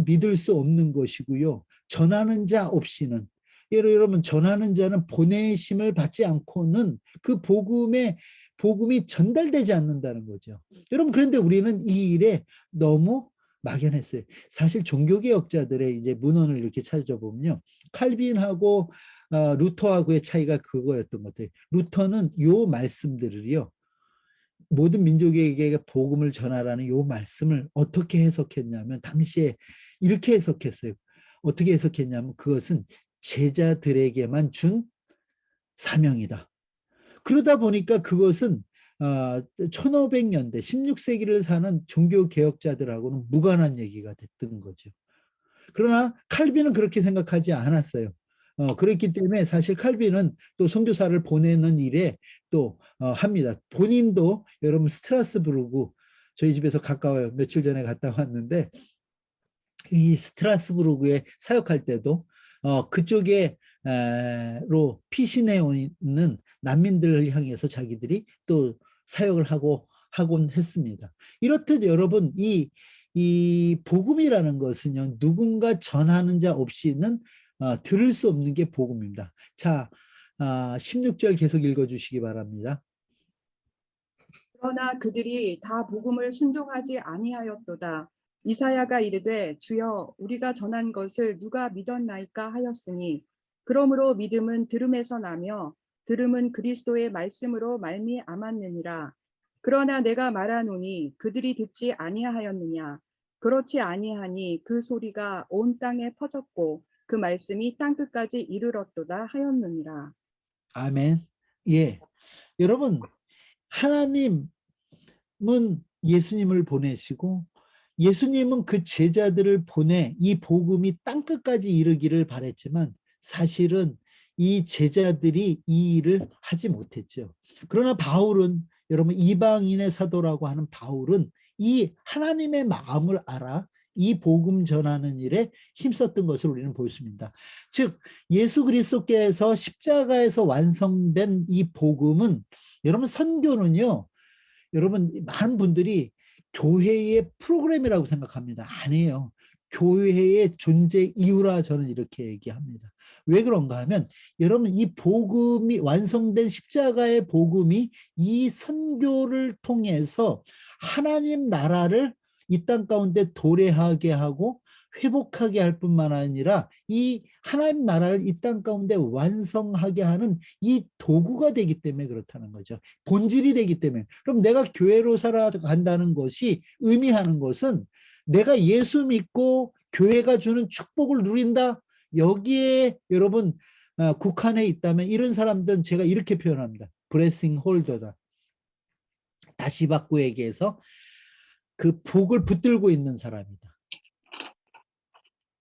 믿을 수 없는 것이고요. 전하는 자 없이는 여러분 전하는 자는 보내심을 받지 않고는 그 복음이 전달되지 않는다는 거죠. 여러분 그런데 우리는 이 일에 너무 막연했어요. 사실 종교개혁자들의 이제 문헌을 이렇게 찾아보면요, 칼빈하고 루터하고의 차이가 그거였던 것 같아요. 루터는 요 말씀들을요, 모든 민족에게 복음을 전하라는 요 말씀을 어떻게 해석했냐면 당시에 이렇게 해석했어요. 어떻게 해석했냐면 그것은 제자들에게만 준 사명이다. 그러다 보니까 그것은 1500년대 16세기를 사는 종교개혁자들하고는 무관한 얘기가 됐던 거죠. 그러나 칼빈은 그렇게 생각하지 않았어요. 그렇기 때문에 사실 칼빈은 또 선교사를 보내는 일에 또 합니다. 본인도 여러분 스트라스부르크, 저희 집에서 가까워요. 며칠 전에 갔다 왔는데 이 스트라스부르크에 사역할 때도 그쪽에 로 피신해 있는 난민들을 향해서 자기들이 또 사역을 하곤 했습니다. 이렇듯 여러분 이 복음이라는 것은요, 누군가 전하는 자 없이는 들을 수 없는 게 복음입니다. 자, 16절 계속 읽어주시기 바랍니다. 그러나 그들이 다 복음을 순종하지 아니하였도다. 이사야가 이르되 주여 우리가 전한 것을 누가 믿었나이까 하였으니 그러므로 믿음은 들음에서 나며 들음은 그리스도의 말씀으로 말미암았느니라. 그러나 내가 말하노니 그들이 듣지 아니하였느냐. 그렇지 아니하니 그 소리가 온 땅에 퍼졌고 그 말씀이 땅끝까지 이르렀도다 하였느니라. 아멘. 예, 여러분 하나님은 예수님을 보내시고 예수님은 그 제자들을 보내 이 복음이 땅끝까지 이르기를 바랬지만 사실은 이 제자들이 이 일을 하지 못했죠. 그러나 바울은 여러분 이방인의 사도라고 하는 바울은 이 하나님의 마음을 알아 이 복음 전하는 일에 힘썼던 것을 우리는 볼 수 있습니다. 즉 예수 그리스도께서 십자가에서 완성된 이 복음은 여러분 선교는요, 여러분 많은 분들이 교회의 프로그램이라고 생각합니다. 아니에요. 교회의 존재 이유라 저는 이렇게 얘기합니다. 왜 그런가 하면 여러분 이 복음이 완성된 십자가의 복음이 이 선교를 통해서 하나님 나라를 이 땅 가운데 도래하게 하고 회복하게 할 뿐만 아니라 이 하나님 나라를 이 땅 가운데 완성하게 하는 이 도구가 되기 때문에 그렇다는 거죠. 본질이 되기 때문에. 그럼 내가 교회로 살아간다는 것이 의미하는 것은 내가 예수 믿고 교회가 주는 축복을 누린다. 여기에 여러분 국한해 있다면 이런 사람들은 제가 이렇게 표현합니다. 브레싱 홀더다. 다시 바꿔 얘기해서 그 복을 붙들고 있는 사람이다.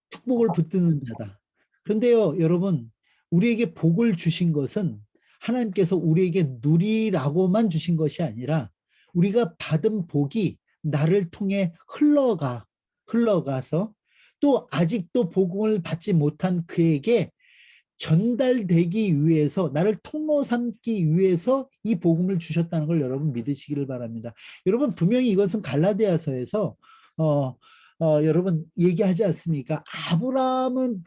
축복을 붙드는 자다. 그런데요, 여러분, 우리에게 복을 주신 것은 하나님께서 우리에게 누리라고만 주신 것이 아니라 우리가 받은 복이 나를 통해 흘러가서 또 아직도 복음을 받지 못한 그에게 전달되기 위해서 나를 통로 삼기 위해서 이 복음을 주셨다는 걸 여러분 믿으시기를 바랍니다. 여러분 분명히 이것은 갈라디아서에서 여러분 얘기하지 않습니까? 아브라함은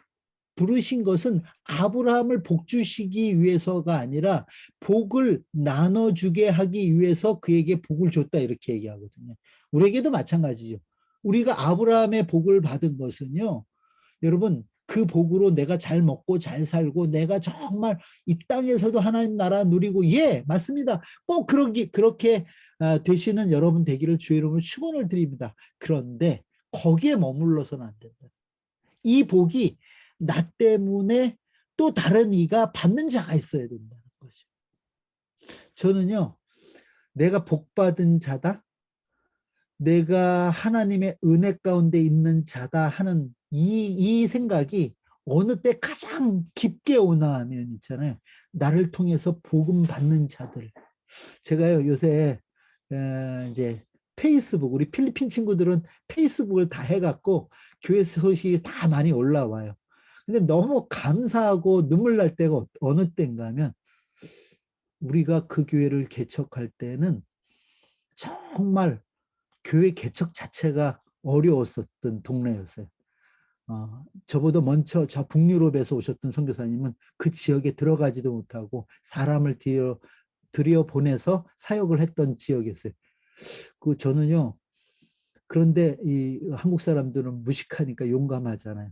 부르신 것은 아브라함을 복 주시기 위해서가 아니라 복을 나눠주게 하기 위해서 그에게 복을 줬다 이렇게 얘기하거든요. 우리에게도 마찬가지죠. 우리가 아브라함의 복을 받은 것은요. 여러분 그 복으로 내가 잘 먹고 잘 살고 내가 정말 이 땅에서도 하나님 나라 누리고 예 맞습니다. 꼭 그렇게 되시는 여러분 되기를 주의 이름으로 축원을 드립니다. 그런데 거기에 머물러서는 안 된다. 이 복이 나 때문에 또 다른 이가 받는 자가 있어야 된다는 거죠. 저는요 내가 복받은 자다, 내가 하나님의 은혜 가운데 있는 자다 하는 이 생각이 어느 때 가장 깊게 오나 하면 있잖아요. 나를 통해서 복음 받는 자들. 제가요 요새 이제 페이스북, 우리 필리핀 친구들은 페이스북을 다 해갖고 교회 소식이 다 많이 올라와요. 근데 너무 감사하고 눈물 날 때가 어느 때인가 하면 우리가 그 교회를 개척할 때는 정말 교회 개척 자체가 어려웠었던 동네였어요. 저보다 먼저 저 북유럽에서 오셨던 선교사님은 그 지역에 들어가지도 못하고 사람을 들여보내서 사역을 했던 지역이었어요. 저는요. 그런데 이 한국 사람들은 무식하니까 용감하잖아요.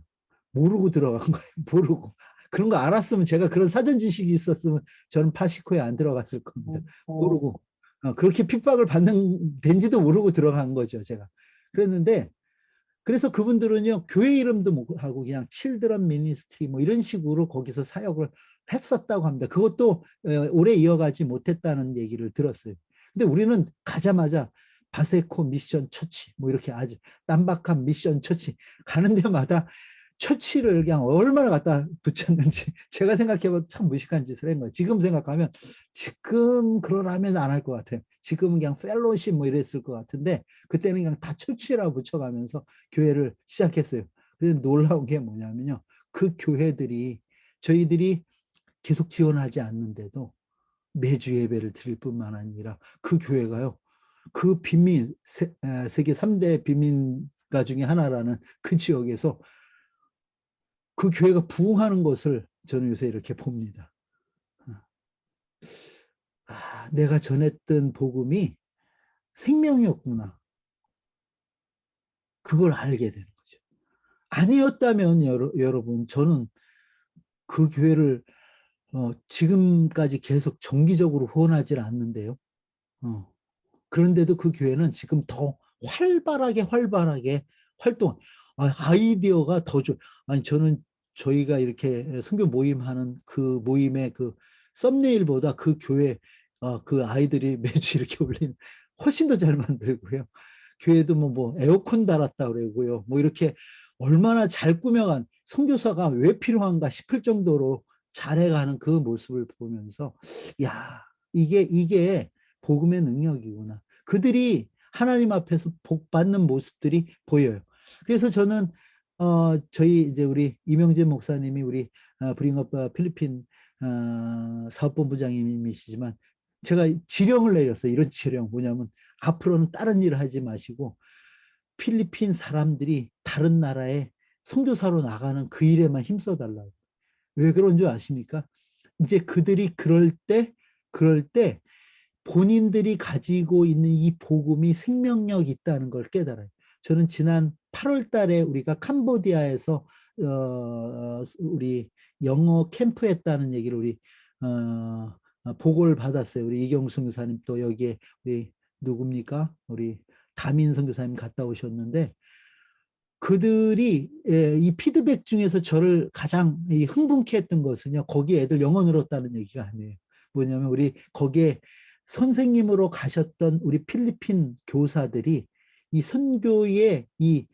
모르고 들어간 거예요. 모르고. 그런 거 알았으면 제가 그런 사전 지식이 있었으면 저는 파시코에 안 들어갔을 겁니다. 모르고. 그렇게 핍박을 된지도 모르고 들어간 거죠, 제가. 그랬는데, 그래서 그분들은요, 교회 이름도 못 하고 그냥 칠드런 미니스트리 뭐 이런 식으로 거기서 사역을 했었다고 합니다. 그것도 오래 이어가지 못했다는 얘기를 들었어요. 근데 우리는 가자마자 바세코 미션 처치 뭐 이렇게 아주 땀박한 미션 처치 가는 데마다 처치를 그냥 얼마나 갖다 붙였는지 제가 생각해봐도 참 무식한 짓을 한 거예요. 지금 생각하면 지금 그러라면 안 할 것 같아요. 지금은 그냥 펠로십 뭐 이랬을 것 같은데 그때는 그냥 다 처치라고 붙여가면서 교회를 시작했어요. 그래서 놀라운 게 뭐냐면요. 그 교회들이 저희들이 계속 지원하지 않는데도 매주 예배를 드릴 뿐만 아니라 그 교회가요. 그 빈민, 세계 3대 빈민가 중에 하나라는 그 지역에서 그 교회가 부흥하는 것을 저는 요새 이렇게 봅니다. 내가 전했던 복음이 생명이었구나. 그걸 알게 되는 거죠. 아니었다면 여러분 저는 그 교회를 지금까지 계속 정기적으로 후원하지 않는데요. 그런데도 그 교회는 지금 더 활발하게 활동. 아이디어가 더 좋아. 아니 저는 저희가 이렇게 선교 모임하는 그 모임의 그 썸네일보다 그 교회 그 아이들이 매주 이렇게 올리는 훨씬 더 잘 만들고요. 교회도 뭐 에어컨 달았다 그러고요. 뭐 이렇게 얼마나 잘 꾸며간 선교사가 왜 필요한가 싶을 정도로 잘해가는 그 모습을 보면서 야 이게 복음의 능력이구나. 그들이 하나님 앞에서 복 받는 모습들이 보여요. 그래서 저는 저희 이제 우리 이명재 목사님이 우리 브링업 필리핀 사업본부장님이시지만 제가 지령을 내렸어요. 이런 지령 뭐냐면 앞으로는 다른 일을 하지 마시고 필리핀 사람들이 다른 나라에 선교사로 나가는 그 일에만 힘써달라고. 왜 그런 줄 아십니까? 이제 그들이 그럴 때 본인들이 가지고 있는 이 복음이 생명력 있다는 걸 깨달아요. 저는 지난 8월 달에 우리가 캄보디아에서 우리 영어 캠프 했다는 얘기를 우리 보고를 받았어요. 우리 이경수 선교사님 또 여기에 우리 누굽니까? 우리 다민 선교사님 갔다 오셨는데 그들이 이 피드백 중에서 저를 가장 흥분케 했던 것은요. 거기 애들 영어 늘었다는 얘기가 아니에요. 뭐냐면 우리 거기에 선생님으로 가셨던 우리 필리핀 교사들이 이 선교의 이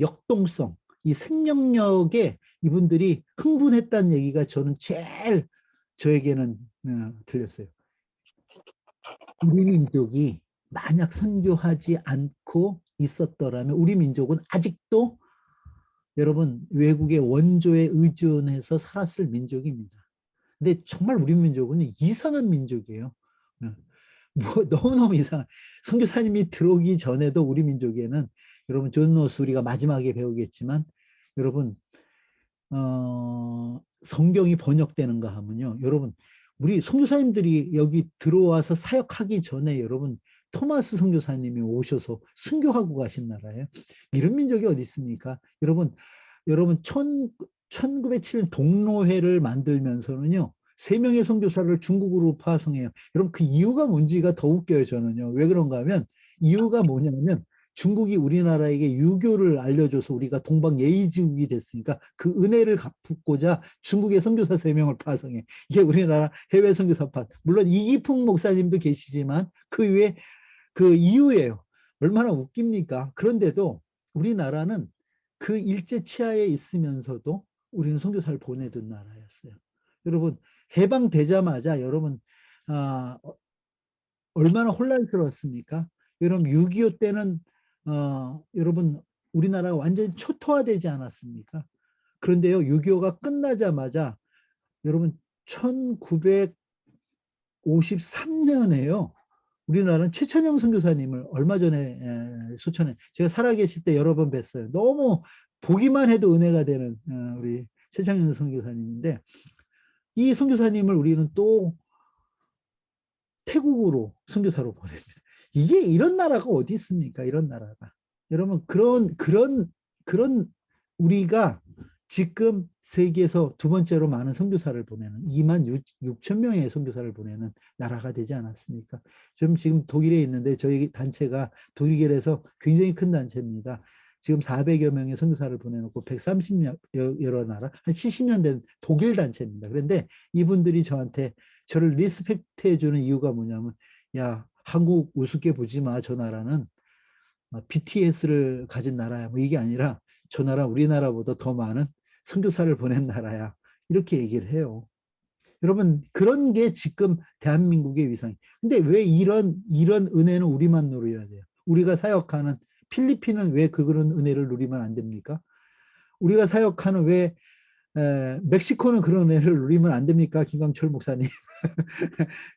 역동성, 이 생명력에 이분들이 흥분했다는 얘기가 저는 제일 저에게는 들렸어요. 우리 민족이 만약 선교하지 않고 있었더라면 우리 민족은 아직도 여러분 외국의 원조에 의존해서 살았을 민족입니다. 근데 정말 우리 민족은 이상한 민족이에요. 뭐 너무너무 이상한. 선교사님이 들어오기 전에도 우리 민족에는 여러분 존 노스 우리가 마지막에 배우겠지만 여러분 성경이 번역되는가 하면요. 여러분 우리 선교사님들이 여기 들어와서 사역하기 전에 여러분 토마스 선교사님이 오셔서 순교하고 가신 나라예요. 이런 민족이 어디 있습니까? 여러분 1907년 동로회를 만들면서는요. 3명의 선교사를 중국으로 파송해요. 여러분 그 이유가 뭔지가 더 웃겨요. 저는요. 왜 그런가 하면 이유가 뭐냐면 중국이 우리나라에게 유교를 알려줘서 우리가 동방 예의지국이 됐으니까 그 은혜를 갚고자 중국의 선교사 3명을 파송해. 이게 우리나라 해외 선교사파. 물론 이기풍 목사님도 계시지만 그 외에 그 이유예요. 얼마나 웃깁니까? 그런데도 우리나라는 그 일제 치하에 있으면서도 우리는 선교사를 보내던 나라였어요. 여러분 해방되자마자 여러분 얼마나 혼란스러웠습니까? 여러분 6.25 때는 여러분 우리나라가 완전히 초토화되지 않았습니까? 그런데요 6.25가 끝나자마자 여러분 1953년에요. 우리나라는 최천영 선교사님을 얼마 전에 소천에 제가 살아계실 때 여러 번 뵀어요. 너무 보기만 해도 은혜가 되는 우리 최천영 선교사님인데 이 선교사님을 우리는 또 태국으로 선교사로 보냅니다. 이게 이런 나라가 어디 있습니까? 이런 나라가. 여러분 그런 우리가 지금 세계에서 2번째로 많은 선교사를 보내는 2만 6천 명의 선교사를 보내는 나라가 되지 않았습니까? 지금 독일에 있는데 저희 단체가 독일에서 굉장히 큰 단체입니다. 지금 400여 명의 선교사를 보내놓고 130여러 나라, 한 70년 된 독일 단체입니다. 그런데 이분들이 저를 리스펙트 해주는 이유가 뭐냐면 야 한국 우습게 보지 마. 저 나라는 BTS를 가진 나라야. 뭐 이게 아니라 저 나라 우리나라보다 더 많은 선교사를 보낸 나라야. 이렇게 얘기를 해요. 여러분 그런 게 지금 대한민국의 위상이. 근데 왜 이런 은혜는 우리만 누려야 돼요? 우리가 사역하는 필리핀은 왜 그런 은혜를 누리면 안 됩니까? 우리가 사역하는 왜 멕시코는 그런 은혜를 누리면 안 됩니까? 김광철 목사님.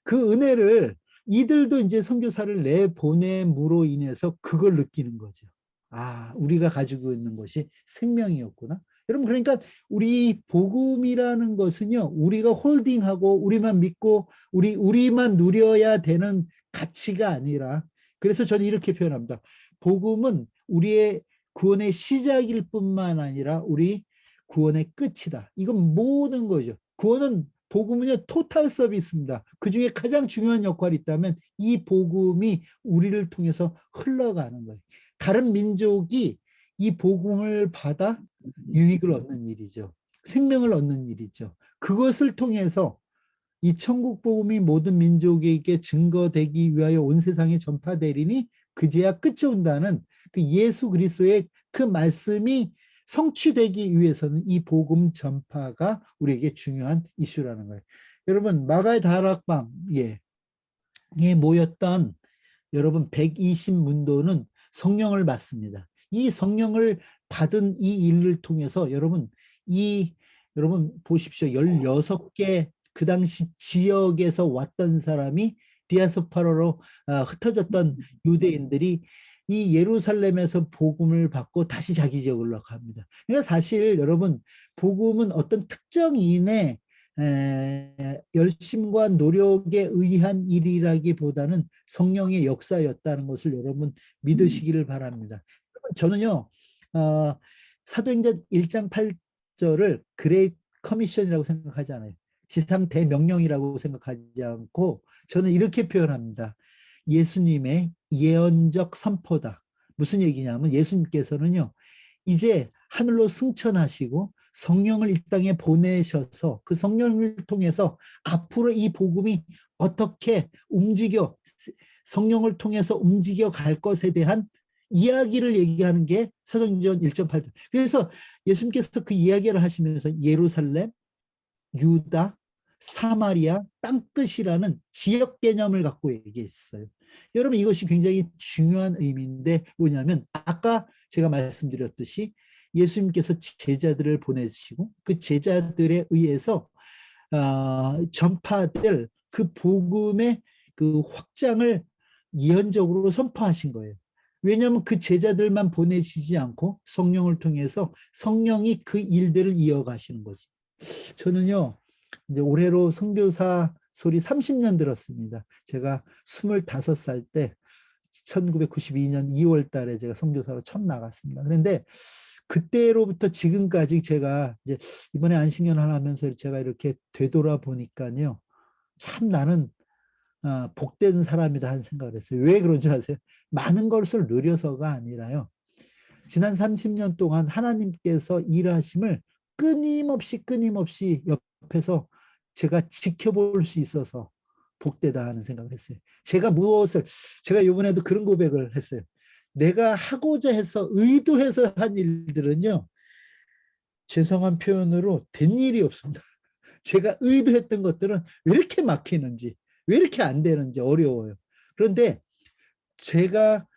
그 은혜를 이들도 이제 선교사를 내보냄으로 인해서 그걸 느끼는 거죠. 아, 우리가 가지고 있는 것이 생명이었구나. 여러분 그러니까 우리 복음이라는 것은요. 우리가 홀딩하고 우리만 믿고 우리만 누려야 되는 가치가 아니라 그래서 저는 이렇게 표현합니다. 복음은 우리의 구원의 시작일 뿐만 아니라 우리 구원의 끝이다. 이건 모든 거죠. 구원은 복음은요 토탈 서비스입니다. 그중에 가장 중요한 역할이 있다면 이 복음이 우리를 통해서 흘러가는 거예요. 다른 민족이 이 복음을 받아 유익을 얻는 일이죠. 생명을 얻는 일이죠. 그것을 통해서 이 천국 복음이 모든 민족에게 증거되기 위하여 온 세상에 전파되리니 그제야 끝이 온다는 그 예수 그리스도의 그 말씀이 성취되기 위해서는 이 복음 전파가 우리에게 중요한 이슈라는 거예요. 여러분 마가의 다락방에 모였던 여러분 120문도는 성령을 받습니다. 이 성령을 받은 이 일을 통해서 여러분 보십시오. 16개 그 당시 지역에서 왔던 사람이 디아스포라로 흩어졌던 유대인들이 이 예루살렘에서 복음을 받고 다시 자기 지역으로 갑니다. 그러니까 사실 여러분 복음은 어떤 특정인의 열심과 노력에 의한 일이라기보다는 성령의 역사였다는 것을 여러분 믿으시기를 바랍니다. 저는요, 사도행전 1장 8절을 그레이트 커미션이라고 생각하지 않아요. 지상 대명령이라고 생각하지 않고 저는 이렇게 표현합니다. 예수님의 예언적 선포다. 무슨 얘기냐면 예수님께서는요, 이제 하늘로 승천하시고 성령을 이 땅에 보내셔서 그 성령을 통해서 앞으로 이 복음이 어떻게 움직여 성령을 통해서 움직여 갈 것에 대한 이야기를 얘기하는 게 사도행전 1.8절. 그래서 예수님께서 그 이야기를 하시면서 예루살렘, 유다, 사마리아, 땅끝이라는 지역 개념을 갖고 얘기했어요. 여러분 이것이 굉장히 중요한 의미인데 뭐냐면 아까 제가 말씀드렸듯이 예수님께서 제자들을 보내시고 그 제자들에 의해서 전파될 그 복음의 그 확장을 예언적으로 선포하신 거예요. 왜냐하면 그 제자들만 보내시지 않고 성령을 통해서 성령이 그 일들을 이어가시는 거지. 저는요, 이제 올해로 선교사 소리 30년 들었습니다. 제가 25살 때 1992년 2월 달에 제가 선교사로 처음 나갔습니다. 그런데 그때로부터 지금까지 제가 이제 이번에 안식년을 하면서 제가 이렇게 되돌아보니까요. 참 나는 복된 사람이다 하는 생각을 했어요. 왜 그런 줄 아세요? 많은 것을 누려서가 아니라요. 지난 30년 동안 하나님께서 일하심을 끊임없이 옆에서 제가 지켜볼 수 있어서 복되다 하는 생각을 했어요. 제가 이번에도 그런 고백을 했어요. 내가 하고자 해서 의도해서 한 일들은요. 죄송한 표현으로 된 일이 없습니다. 제가 의도했던 것들은 왜 이렇게 막히는지 왜 이렇게 안 되는지 어려워요. 그런데 제가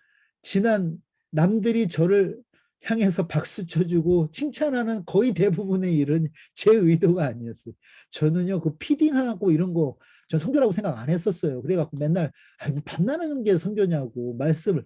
남들이 저를 향해서 박수 쳐주고 칭찬하는 거의 대부분의 일은 제 의도가 아니었어요. 저는요, 그 피딩하고 이런 거, 전 선교라고 생각 안 했었어요. 그래갖고 맨날, 밤나는 게 선교냐고,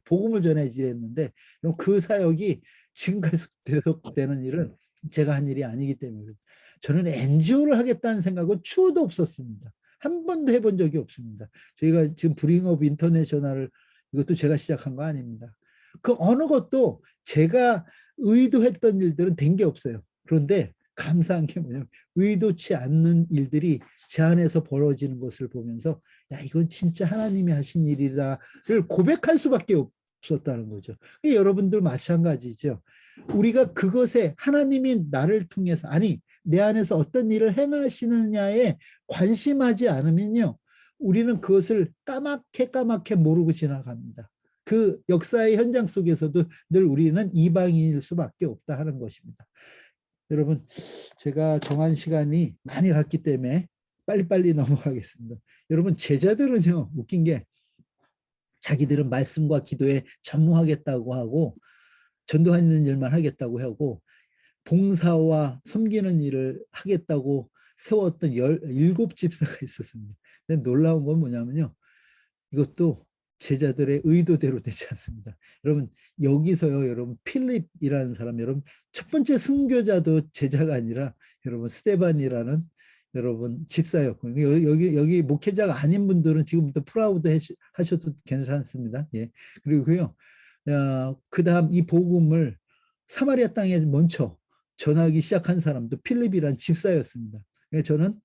복음을 전해야지 했는데, 그 사역이 지금까지 계속되는 일은 제가 한 일이 아니기 때문에. 저는 NGO를 하겠다는 생각은 추호도 없었습니다. 한 번도 해본 적이 없습니다. 저희가 지금 브링업 인터내셔널을 이것도 제가 시작한 거 아닙니다. 그 어느 것도 제가 의도했던 일들은 된 게 없어요. 그런데 감사한 게 뭐냐면 의도치 않는 일들이 제 안에서 벌어지는 것을 보면서 야 이건 진짜 하나님이 하신 일이다를 고백할 수밖에 없었다는 거죠. 여러분들 마찬가지죠. 우리가 그것에 하나님이 나를 통해서 아니 내 안에서 어떤 일을 행하시느냐에 관심하지 않으면요. 우리는 그것을 까맣게 모르고 지나갑니다. 그 역사의 현장 속에서도 늘 우리는 이방인일 수밖에 없다 하는 것입니다. 여러분, 제가 정한 시간이 많이 갔기 때문에 빨리빨리 넘어가겠습니다. 여러분, 제자들은요, 웃긴 게 자기들은 말씀과 기도에 전무하겠다고 하고 전도하는 일만 하겠다고 하고 봉사와 섬기는 일을 하겠다고 세웠던 17집사가 있었습니다. 근데 놀라운 건 뭐냐면요. 이것도 제자들의 의도대로 되지 않습니다. 여러분 여기서요. 여러분 필립이라는 사람 여러분 첫 번째 순교자도 제자가 아니라 여러분 스데반이라는 여러분 집사였고 여기 목회자가 아닌 분들은 지금부터 프라우드 하셔도 괜찮습니다. 예. 그리고요. 그다음 이 복음을 사마리아 땅에 먼저 전하기 시작한 사람도 필립이란 집사였습니다. 저는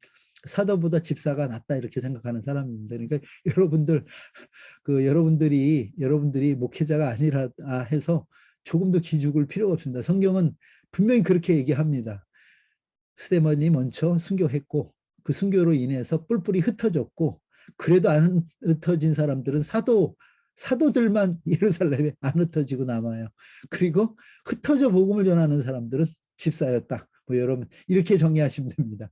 사도보다 집사가 낫다 이렇게 생각하는 사람입니다. 그러니까 여러분들이 목회자가 아니라 해서 조금도 기죽을 필요가 없습니다. 성경은 분명히 그렇게 얘기합니다. 스데반이 먼저 순교했고 그 순교로 인해서 뿔뿔이 흩어졌고 그래도 안 흩어진 사람들은 사도들만 예루살렘에 안 흩어지고 남아요. 그리고 흩어져 복음을 전하는 사람들은 집사였다. 뭐 여러분 이렇게 정리하시면 됩니다.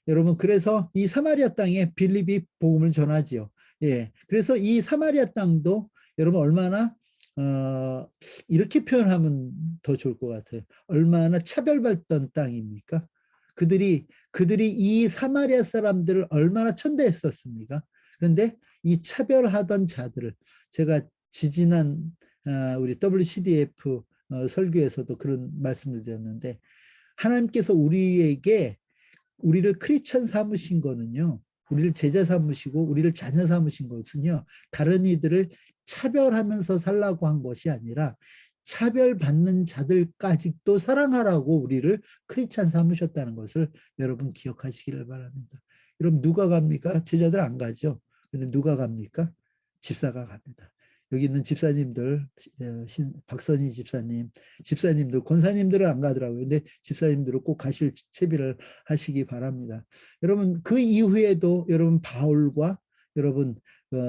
여러분 그래서 이 사마리아 땅에 빌립이 복음을 전하지요. 예, 그래서 이 사마리아 땅도 여러분 얼마나 이렇게 표현하면 더 좋을 것 같아요. 얼마나 차별받던 땅입니까? 그들이 이 사마리아 사람들을 얼마나 천대했었습니까? 그런데 이 차별하던 자들을 제가 지지난 우리 WCDF 설교에서도 그런 말씀을 드렸는데 하나님께서 우리에게 우리를 크리스천 삼으신 거는요. 우리를 제자 삼으시고 우리를 자녀 삼으신 것은요. 다른 이들을 차별하면서 살라고 한 것이 아니라 차별받는 자들까지도 사랑하라고 우리를 크리스천 삼으셨다는 것을 여러분 기억하시기를 바랍니다. 여러분 누가 갑니까? 제자들 안 가죠. 근데 누가 갑니까? 집사가 갑니다. 여기 있는 집사님들, 박선희 집사님, 집사님들, 권사님들은 안 가더라고요. 근데 집사님들은 꼭 가실 채비를 하시기 바랍니다. 여러분 그 이후에도 여러분 바울과 여러분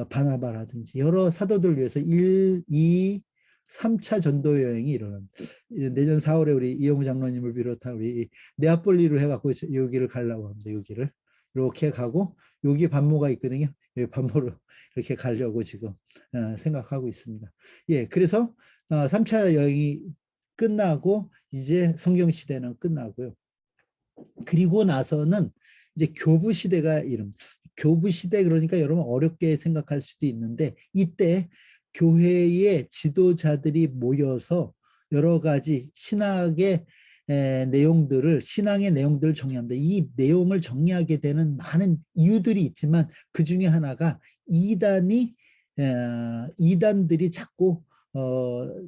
바나바라든지 여러 사도들 위해서 1, 2, 3차 전도 여행이 일어납니다. 내년 4월에 우리 이영우 장로님을 비롯한 우리 네아폴리로 해갖고 여기를 가려고 합니다. 여기를 이렇게 가고 여기 반모가 있거든요. 여기 반모로 이렇게 가려고 지금 생각하고 있습니다. 예, 그래서 3차 여행이 끝나고 이제 성경 시대는 끝나고요. 그리고 나서는 이제 교부 시대가 교부 시대 그러니까 여러분 어렵게 생각할 수도 있는데 이때 교회의 지도자들이 모여서 여러 가지 신앙의 내용들을 정리합니다. 이 내용을 정리하게 되는 많은 이유들이 있지만 그 중에 하나가 이단들이 자꾸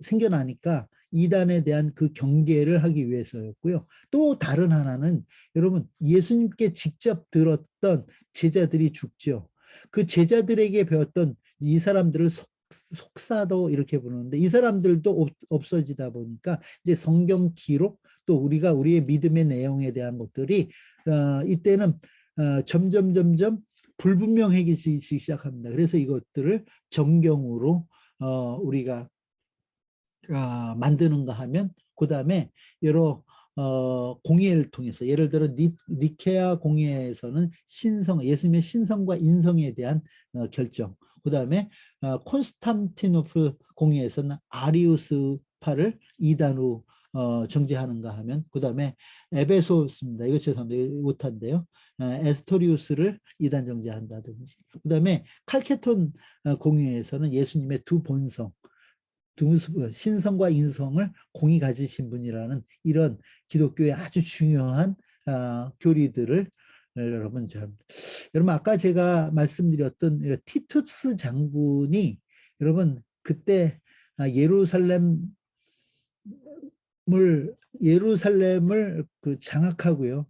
생겨나니까 이단에 대한 그 경계를 하기 위해서였고요. 또 다른 하나는 여러분 예수님께 직접 들었던 제자들이 죽죠. 그 제자들에게 배웠던 이 사람들을 속사도 이렇게 부르는데 이 사람들도 없어지다 보니까 이제 성경 기록 또 우리의 믿음의 내용에 대한 것들이 이때는 점점 불분명해지기 시작합니다. 그래서 이것들을 정경으로 우리가 만드는가 하면 그 다음에 여러 공예를 통해서 예를 들어 니케아 공예에서는 예수님의 신성과 인성에 대한 결정, 그 다음에 콘스탄티노플 공예에서는 아리우스파를 이단으로 정죄하는가 하면 그 다음에 에베소스입니다. 이거 죄송합니다. 못한데요. 에스토리우스를 이단 정죄한다든지 그 다음에 칼케톤 공예에서는 예수님의 두 본성 신성과 인성을 공히 가지신 분이라는 이런 기독교의 아주 중요한 교리들을 여러분 아까 제가 말씀드렸던 티투스 장군이 여러분 그때 예루살렘을 장악하고요.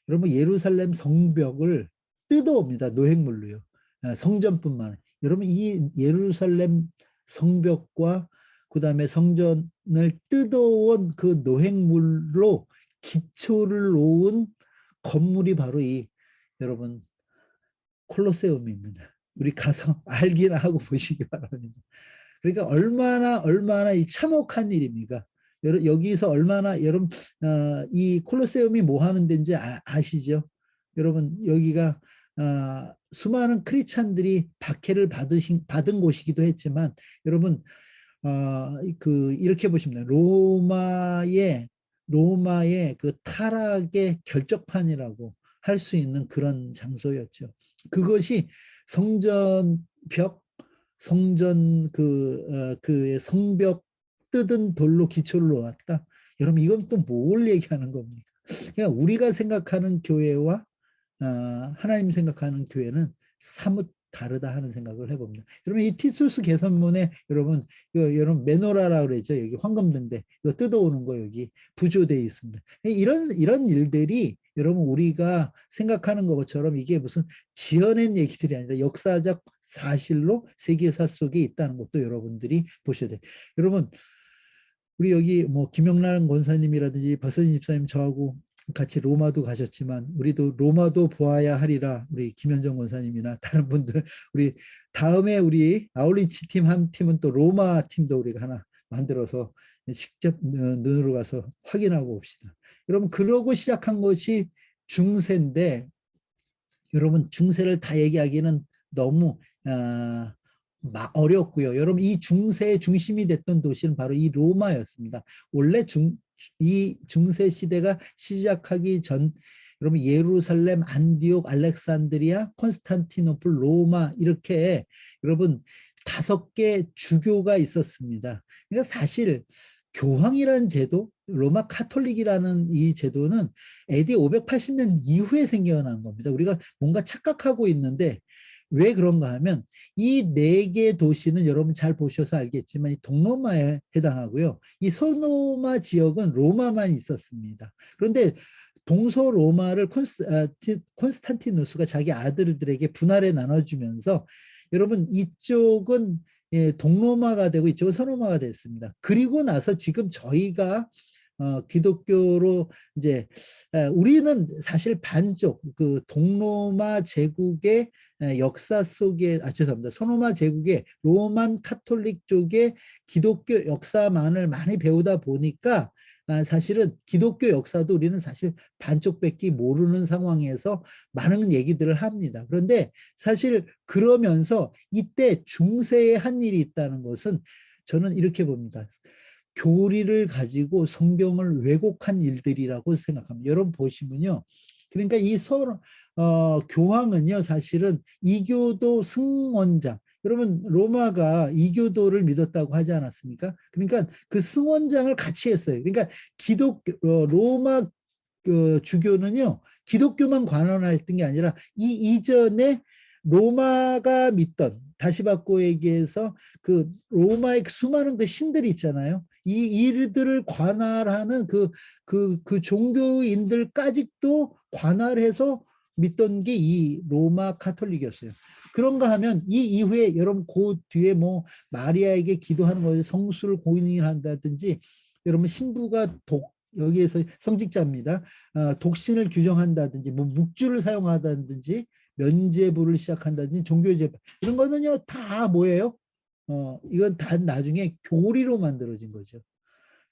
여러분 예루살렘 성벽을 뜯어옵니다. 노획물로요. 성전뿐만 아니라 여러분 이 예루살렘 성벽과 그 다음에 성전을 뜯어온 그 노획물로 기초를 놓은 건물이 바로 여러분 콜로세움입니다. 우리 가서 알기나 하고 보시기 바랍니다. 그러니까 얼마나 이 참혹한 일입니까? 여기서 얼마나 여러분 이 콜로세움이 뭐 하는 데인지 아시죠? 여러분 여기가 수많은 크리스찬들이 박해를 받은 곳이기도 했지만 여러분 이렇게 보시면 로마의 그 타락의 결정판이라고 할 수 있는 그런 장소였죠. 그것이 성전벽, 성벽 뜯은 돌로 기초를 놓았다. 여러분 이건 또 뭘 얘기하는 겁니까? 그냥 우리가 생각하는 교회와 하나님 생각하는 교회는 사뭇 다르다 하는 생각을 해봅니다. 여러분 이 티투스 개선문에 여러분 메노라라 그랬죠. 여기 황금등대 이거 뜯어오는 거 여기 부조되어 있습니다. 이런 일들이 여러분 우리가 생각하는 것처럼 이게 무슨 지어낸 얘기들이 아니라 역사적 사실로 세계사 속에 있다는 것도 여러분들이 보셔야 돼요. 여러분 우리 여기 뭐 김영란 권사님이라든지 박선희 집사님 저하고 같이 로마도 가셨지만 우리도 로마도 보아야 하리라 우리 김현정 권사님이나 다른 분들 우리 다음에 우리 아울리치 팀 한 팀은 또 로마 팀도 우리가 하나 만들어서 직접 눈으로 가서 확인하고 옵시다. 여러분 그러고 시작한 것이 중세인데 여러분 중세를 다 얘기하기는 너무 어렵고요. 여러분 이 중세의 중심이 됐던 도시는 바로 이 로마였습니다. 원래 이 중세 시대가 시작하기 전 여러분 예루살렘, 안디옥, 알렉산드리아, 콘스탄티노플, 로마 이렇게 여러분 5개 주교가 있었습니다. 그러니까 사실 교황이라는 제도, 로마 카톨릭이라는 이 제도는 AD 580년 이후에 생겨난 겁니다. 우리가 뭔가 착각하고 있는데 왜 그런가 하면 이 네 개 도시는 여러분 잘 보셔서 알겠지만 이 동로마에 해당하고요. 이 서로마 지역은 로마만 있었습니다. 그런데 동서로마를 콘스탄티누스가 자기 아들들에게 분할해 나눠주면서 여러분 이쪽은 동로마가 되고 이쪽은 서로마가 됐습니다. 그리고 나서 지금 저희가 기독교로 이제 우리는 사실 반쪽 그 동로마 제국의 역사 속에 죄송합니다. 서로마 제국의 로만 카톨릭 쪽의 기독교 역사만을 많이 배우다 보니까 사실은 기독교 역사도 우리는 사실 반쪽밖에 모르는 상황에서 많은 얘기들을 합니다. 그런데 사실 그러면서 이때 중세에 한 일이 있다는 것은 저는 이렇게 봅니다. 교리를 가지고 성경을 왜곡한 일들이라고 생각합니다. 여러분 보시면요. 그러니까 이 교황은요, 사실은 이교도 승원장. 여러분 로마가 이교도를 믿었다고 하지 않았습니까? 그러니까 그 승원장을 같이 했어요. 그러니까 로마 주교는요, 기독교만 관원했던 게 아니라 이 이전에 로마가 믿던, 다시 바꿔 얘기해서 그 로마의 수많은 그 신들이 있잖아요. 이 일들을 관할하는 그 종교인들까지도 관할해서 믿던 게 이 로마 카톨릭이었어요. 그런가 하면 이 이후에 여러분 그 뒤에 뭐 마리아에게 기도하는 것에 성수를 고인한다든지 여러분 신부가 여기에서 성직자입니다. 독신을 규정한다든지 뭐 묵주를 사용하다든지 면죄부를 시작한다든지 종교제발 이런 거는요 다 뭐예요? 이건 다 나중에 교리로 만들어진 거죠.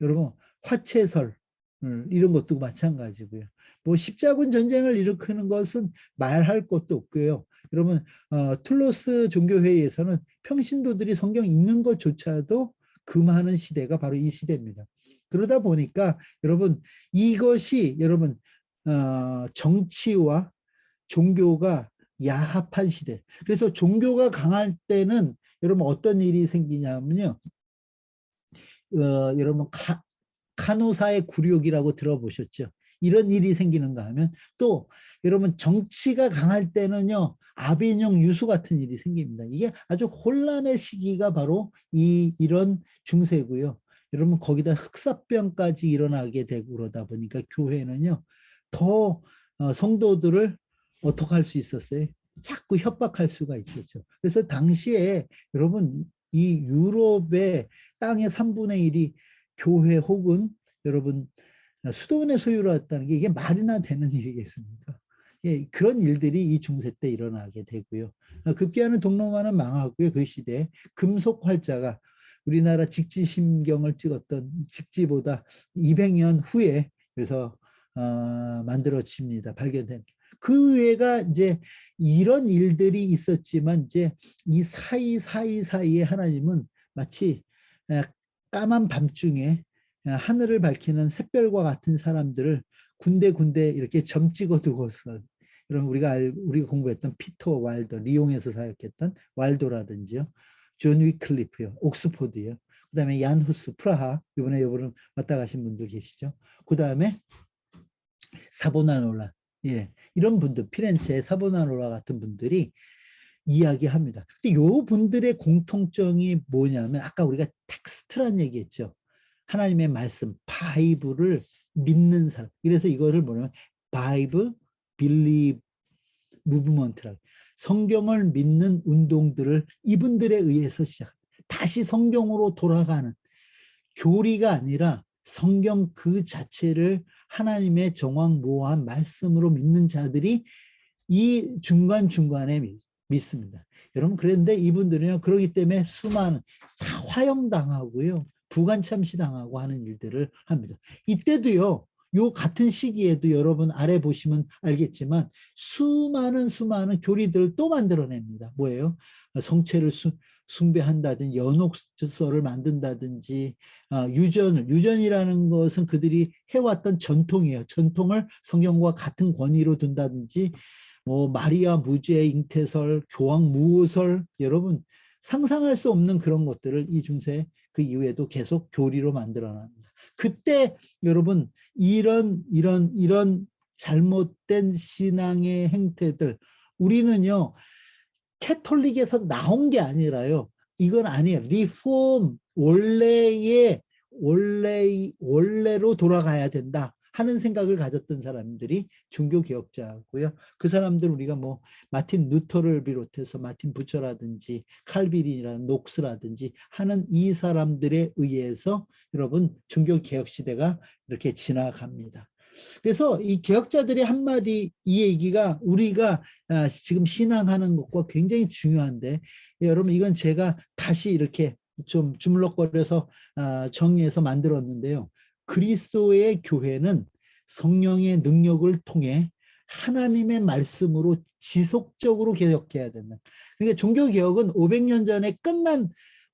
여러분 화채설 이런 것도 마찬가지고요. 뭐 십자군 전쟁을 일으키는 것은 말할 것도 없고요. 여러분 툴로스 종교회의에서는 평신도들이 성경 읽는 것조차도 금하는 시대가 바로 이 시대입니다. 그러다 보니까 여러분 이것이 여러분 정치와 종교가 야합한 시대. 그래서 종교가 강할 때는 여러분 어떤 일이 생기냐면요. 여러분 카노사의 굴욕이라고 들어보셨죠? 이런 일이 생기는가 하면 또 여러분 정치가 강할 때는요. 아비뇽 유수 같은 일이 생깁니다. 이게 아주 혼란의 시기가 바로 이런 중세고요. 여러분 거기다 흑사병까지 일어나게 되고 그러다 보니까 교회는요. 더 성도들을 어떻게 할 수 있었어요? 자꾸 협박할 수가 있었죠. 그래서 당시에 여러분 이 유럽의 땅의 3분의 1이 교회 혹은 여러분 수도원의 소유로 했다는 게 이게 말이나 되는 일이겠습니까? 예, 그런 일들이 이 중세 때 일어나게 되고요. 급기야는 동로마는 망하고요. 그 시대에 금속 활자가 우리나라 직지심경을 찍었던 직지보다 200년 후에 그래서 만들어집니다. 발견됩니다. 그 외가 이제 이런 일들이 있었지만 이제 이 사이에 하나님은 마치 까만 밤중에 하늘을 밝히는 샛별과 같은 사람들을 군데군데 이렇게 점 찍어 두고서 여러분 우리가 공부했던 피터 와일더, 리옹에서 사역했던 와일더라든지요. 존 위클리프요. 옥스포드요. 그다음에 얀 후스, 프라하. 이번에 왔다 가신 분들 계시죠. 그다음에 사보나노라. 예. 이런 분들, 피렌체의 사보나노라 같은 분들이 이야기합니다. 근데 요 분들의 공통점이 뭐냐면 아까 우리가 텍스트란 얘기했죠. 하나님의 말씀, 바이블을 믿는 사람. 그래서 이거를 뭐냐면 바이블 빌리브 무브먼트라고. 성경을 믿는 운동들을 이분들에 의해서 다시 성경으로 돌아가는 교리가 아니라 성경 그 자체를 하나님의 정확무한 말씀으로 믿는 자들이 이 중간중간에 믿습니다. 여러분 그런데 이분들은요 그러기 때문에 수많은 다 화형당하고요 부관참시당하고 하는 일들을 합니다. 이때도요 요 같은 시기에도 여러분 아래 보시면 알겠지만 수많은 교리들을 또 만들어냅니다. 뭐예요? 성체를 숭배한다든지 연옥설을 만든다든지 유전이라는 것은 그들이 해왔던 전통이에요. 전통을 성경과 같은 권위로 둔다든지 뭐 마리아 무죄 잉태설, 교황 무호설 여러분 상상할 수 없는 그런 것들을 이 중세에 그 이후에도 계속 교리로 만들어납니다. 그때 여러분 이런 잘못된 신앙의 행태들 우리는요 캐톨릭에서 나온 게 아니라요. 이건 아니에요. 리폼 원래로 돌아가야 된다 하는 생각을 가졌던 사람들이 종교 개혁자고요. 그 사람들 우리가 뭐 마틴 루터를 비롯해서 마틴 부처라든지 칼빈이라는 녹스라든지 하는 이 사람들에 의해서 여러분 종교 개혁 시대가 이렇게 지나갑니다. 그래서 이 개혁자들의 한마디 이 얘기가 우리가 지금 신앙하는 것과 굉장히 중요한데 여러분 이건 제가 다시 이렇게 좀 주물럭거려서 정리해서 만들었는데요. 그리스도의 교회는 성령의 능력을 통해 하나님의 말씀으로 지속적으로 개혁해야 된다. 그러니까 종교개혁은 500년 전에 끝난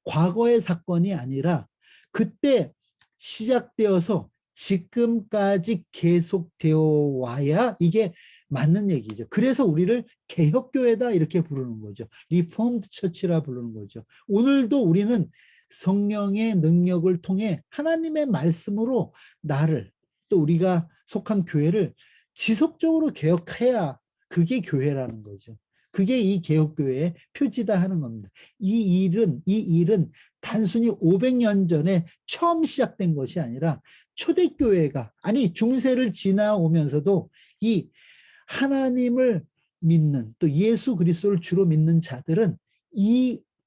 과거의 사건이 아니라 그때 시작되어서 지금까지 계속되어 와야 이게 맞는 얘기죠. 그래서 우리를 개혁교회다 이렇게 부르는 거죠. 리폼드 처치라 부르는 거죠. 오늘도 우리는 성령의 능력을 통해 하나님의 말씀으로 나를 또 우리가 속한 교회를 지속적으로 개혁해야 그게 교회라는 거죠. 그게 이 개혁교회의 표지다 하는 겁니다. 이 일은 단순히 500년 전에 처음 시작된 것이 아니라 초대교회가 아니 중세를 지나오면서도 이 하나님을 믿는 또 예수 그리스도를 주로 믿는 자들은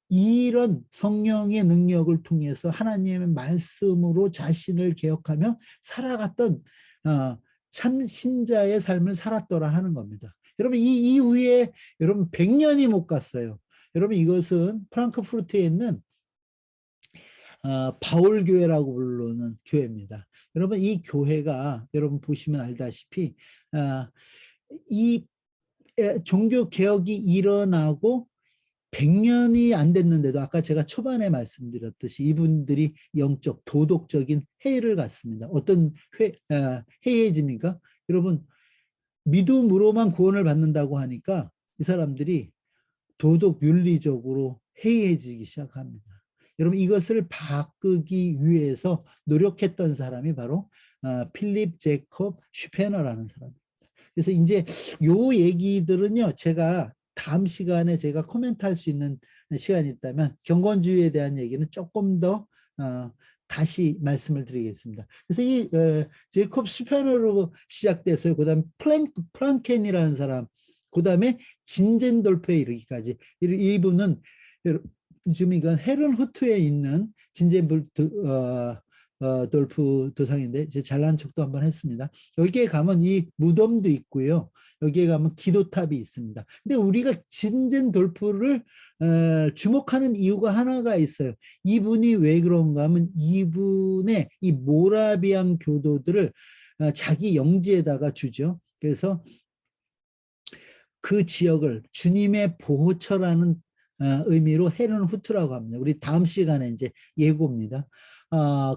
이런 성령의 능력을 통해서 하나님의 말씀으로 자신을 개혁하며 살아갔던 참 신자의 삶을 살았더라 하는 겁니다. 여러분 이 이후에 여러분 100년이 못 갔어요. 여러분 이것은 프랑크푸르트에 있는 바울교회라고 부르는 교회입니다. 여러분 이 교회가 여러분 보시면 알다시피 이 종교 개혁이 일어나고 100년이 안 됐는데도 아까 제가 초반에 말씀드렸듯이 이분들이 영적 도덕적인 해를 갔습니다. 어떤 해예집니까? 여러분 믿음으로만 구원을 받는다고 하니까 이 사람들이 도덕 윤리적으로 해이해지기 시작합니다. 여러분 이것을 바꾸기 위해서 노력했던 사람이 바로 필립 제이콥 슈페너라는 사람입니다. 그래서 이제 요 얘기들은요 제가 다음 시간에 제가 코멘트할 수 있는 시간이 있다면 경건주의에 대한 얘기는 조금 더 다시 말씀을 드리겠습니다. 그래서 이 제이콥 슈페너로 시작돼서요. 그 다음에 플랑켄이라는 사람, 그 다음에 진젠돌프에 이르기까지 이분은 지금 이건 헤른후트에 있는 진젠돌프 도상인데 제가 잘난 척도 한번 했습니다. 여기에 가면 이 무덤도 있고요. 여기에 가면 기도탑이 있습니다. 근데 우리가 진젠돌프를 주목하는 이유가 하나가 있어요. 이분이 왜 그런가 하면 이분의 이 모라비안 교도들을 자기 영지에다가 주죠. 그래서 그 지역을 주님의 보호처라는 의미로 헤른후트라고 합니다. 우리 다음 시간에 이제 예고입니다.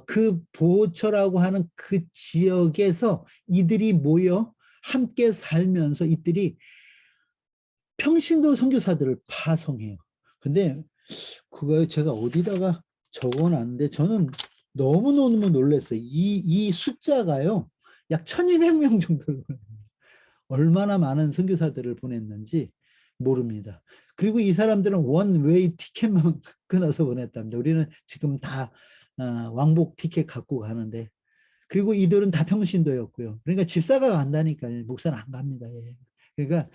그 보호처라고 하는 그 지역에서 이들이 모여 함께 살면서 이들이 평신도 선교사들을 파송해요. 근데 그걸 제가 어디다가 적어놨는데 저는 너무너무 놀랐어요. 이 숫자가요. 약 1200명 정도를 얼마나 많은 선교사들을 보냈는지 모릅니다. 그리고 이 사람들은 원웨이 티켓만 끊어서 보냈답니다. 우리는 지금 다 왕복 티켓 갖고 가는데 그리고 이들은 다 평신도였고요. 그러니까 집사가 간다니까요. 목사는 안 갑니다. 예. 그러니까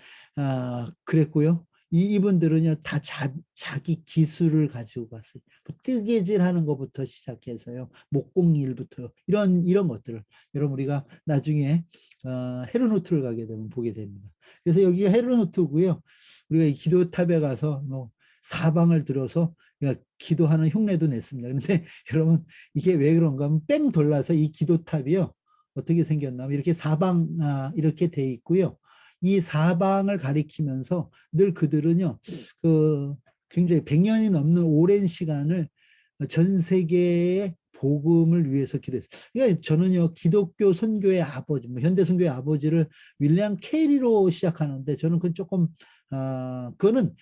그랬고요. 이분들은요 다 자기 기술을 가지고 갔어요. 뜨개질하는 것부터 시작해서요. 목공일부터 이런 것들을 여러분 우리가 나중에 헤르노트를 가게 되면 보게 됩니다. 그래서 여기가 헤르노트고요. 우리가 이 기도탑에 가서 뭐 사방을 들어서 기도하는 흉내도 냈습니다. 그런데 여러분 이게 왜 그런가 하면 뺑 돌라서 이 기도탑이요 어떻게 생겼나 이렇게 사방 이렇게 돼 있고요. 이 사방을 가리키면서 늘 그들은요 굉장히 100년이 넘는 오랜 시간을 전 세계의 복음을 위해서 기도했어요. 그러니까 저는요 기독교 선교의 아버지, 현대 선교의 아버지를 윌리엄 케리로 시작하는데 저는 그건 조금 그거는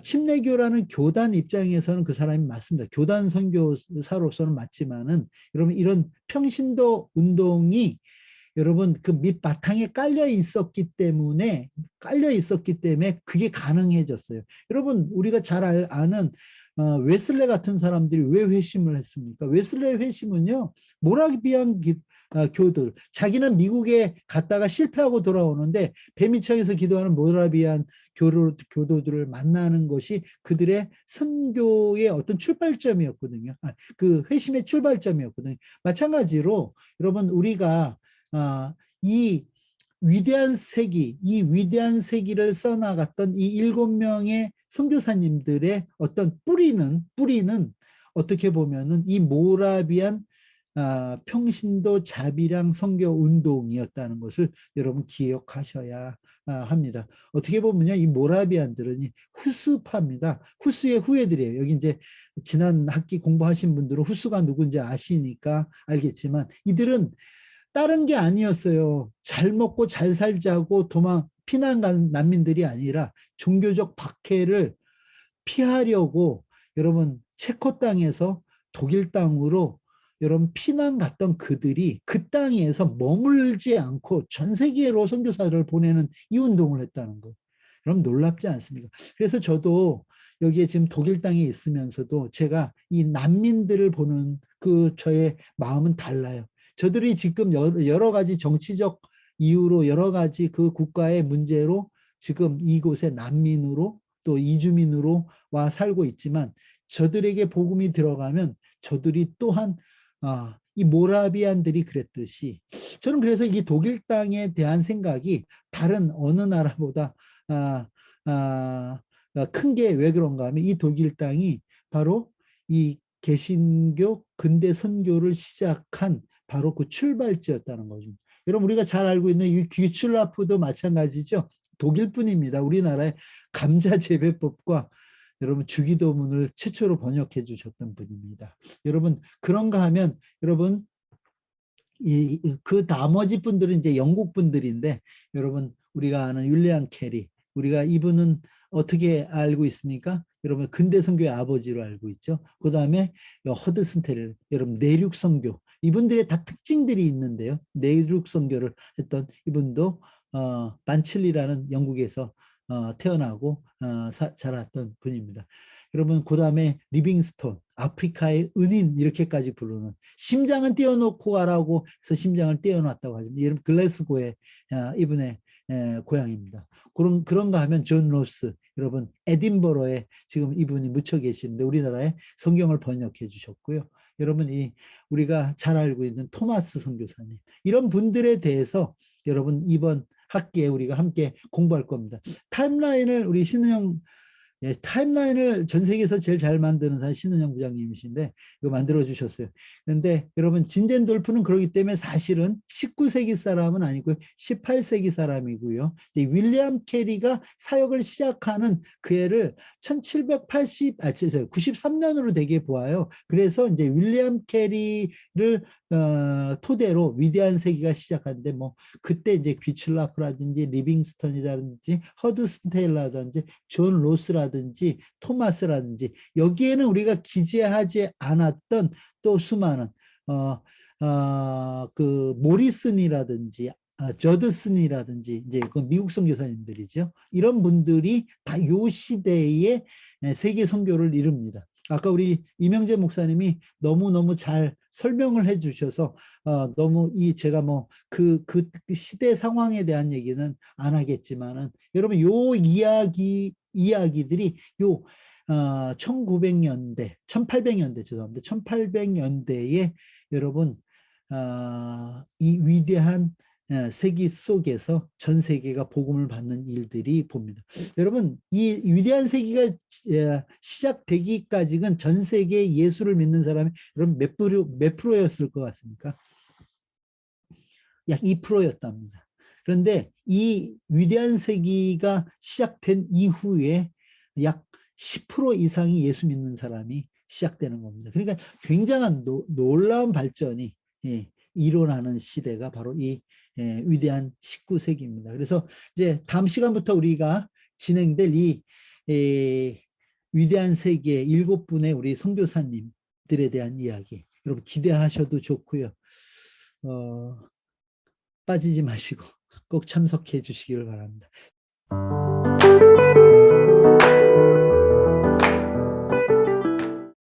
침례교라는 교단 입장에서는 그 사람이 맞습니다. 교단 선교사로서는 맞지만은 여러분 이런 평신도 운동이 여러분 그 밑바탕에 깔려 있었기 때문에 그게 가능해졌어요. 여러분 우리가 잘 아는 웨슬레 같은 사람들이 왜 회심을 했습니까? 웨슬레 회심은요, 모라비안 교들, 자기는 미국에 갔다가 실패하고 돌아오는데 배미청에서 기도하는 모라비안 교도들을 만나는 것이 그들의 선교의 어떤 출발점이었거든요. 그 회심의 출발점이었거든요. 마찬가지로 여러분 우리가 이 위대한 세기를 써나갔던 이 7명의 선교사님들의 어떤 뿌리는 어떻게 보면은 이 모라비안 평신도 자비랑 선교 운동이었다는 것을 여러분 기억하셔야 합니다. 어떻게 보면요, 이 모라비안들은 후스파입니다. 후스의 후예들이에요. 여기 이제 지난 학기 공부하신 분들은 후스가 누군지 아시니까 알겠지만 이들은 다른 게 아니었어요. 잘 먹고 잘 살자고 피난 간 난민들이 아니라 종교적 박해를 피하려고 여러분 체코 땅에서 독일 땅으로 여러분 피난 갔던 그들이 그 땅에서 머물지 않고 전 세계로 선교사를 보내는 이 운동을 했다는 거. 그럼 놀랍지 않습니까? 그래서 저도 여기에 지금 독일 땅에 있으면서도 제가 이 난민들을 보는 그 저의 마음은 달라요. 저들이 지금 여러 가지 정치적 이유로 여러 가지 그 국가의 문제로 지금 이곳에 난민으로 또 이주민으로 와 살고 있지만 저들에게 복음이 들어가면 저들이 또한 이 모라비안들이 그랬듯이 저는 그래서 이 독일 땅에 대한 생각이 다른 어느 나라보다 큰 게 왜 그런가 하면 이 독일 땅이 바로 이 개신교 근대 선교를 시작한 바로 그 출발지였다는 거죠. 여러분 우리가 잘 알고 있는 이 귀출라프도 마찬가지죠. 독일뿐입니다. 우리나라의 감자 재배법과 여러분 주기도문을 최초로 번역해 주셨던 분입니다. 여러분 그런가 하면 여러분 그 나머지 분들은 이제 영국 분들인데 여러분 우리가 아는 윌리엄 캐리 우리가 이분은 어떻게 알고 있습니까? 여러분 근대 선교의 아버지로 알고 있죠. 그 다음에 허드슨 테일 여러분 내륙 선교 이분들의 다 특징들이 있는데요. 내륙 선교를 했던 이분도 반칠리라는 영국에서 태어나고 자랐던 분입니다. 여러분 그 다음에 리빙스톤 아프리카의 은인 이렇게까지 부르는 심장은 떼어놓고 가라고 해서 심장을 떼어놨다고 하죠. 여러분 글래스고의 이분의 고향입니다. 그런가 하면 존 로스 여러분 에딘버러에 지금 이분이 묻혀 계시는데 우리나라에 성경을 번역해 주셨고요. 여러분 우리가 잘 알고 있는 토마스 선교사님 이런 분들에 대해서 여러분 이번 학기에 우리가 함께 공부할 겁니다. 타임라인을 우리 신은영 타임라인을 전 세계에서 제일 잘 만드는 사람 신은영 부장님이신데 이거 만들어 주셨어요. 그런데 여러분 진젠돌프는 그러기 때문에 사실은 19세기 사람은 아니고요. 18세기 사람이고요. 윌리엄 캐리가 사역을 시작하는 그 해를 93년으로 되게 보아요. 그래서 이제 윌리엄 캐리를 토대로 위대한 세기가 시작하는데 뭐 그때 이제 귀출라프라든지 리빙스턴이라든지 허드슨 테일러라든지 존 로스라든지 토마스라든지 여기에는 우리가 기재하지 않았던 또 수많은 그 모리슨이라든지 저드슨이라든지 이제 그 미국 선교사님들이죠. 이런 분들이 다 요 시대에 세계 선교를 이룹니다. 아까 우리 이명재 목사님이 너무너무 잘 설명을 해 주셔서 너무 제가 뭐 그 시대 상황에 대한 얘기는 안 하겠지만은 여러분 요 이야기들이 요 1900년대 1800년대 죄송합니다. 1800년대에 여러분 이 위대한 세기 속에서 전 세계가 복음을 받는 일들이 봅니다. 여러분 이 위대한 세기가 시작되기까지는 전 세계 예수를 믿는 사람이 여러분 몇 프로였을 것 같습니까? 약 2%였답니다. 그런데 이 위대한 세기가 시작된 이후에 약 10% 이상이 예수 믿는 사람이 시작되는 겁니다. 그러니까 굉장한 놀라운 발전이 일어나는 시대가 바로 이 위대한 19세기입니다. 그래서 이제 다음 시간부터 우리가 진행될 이 위대한 세계 7분의 우리 선교사님들에 대한 이야기. 여러분 기대하셔도 좋고요. 빠지지 마시고 꼭 참석해 주시기를 바랍니다.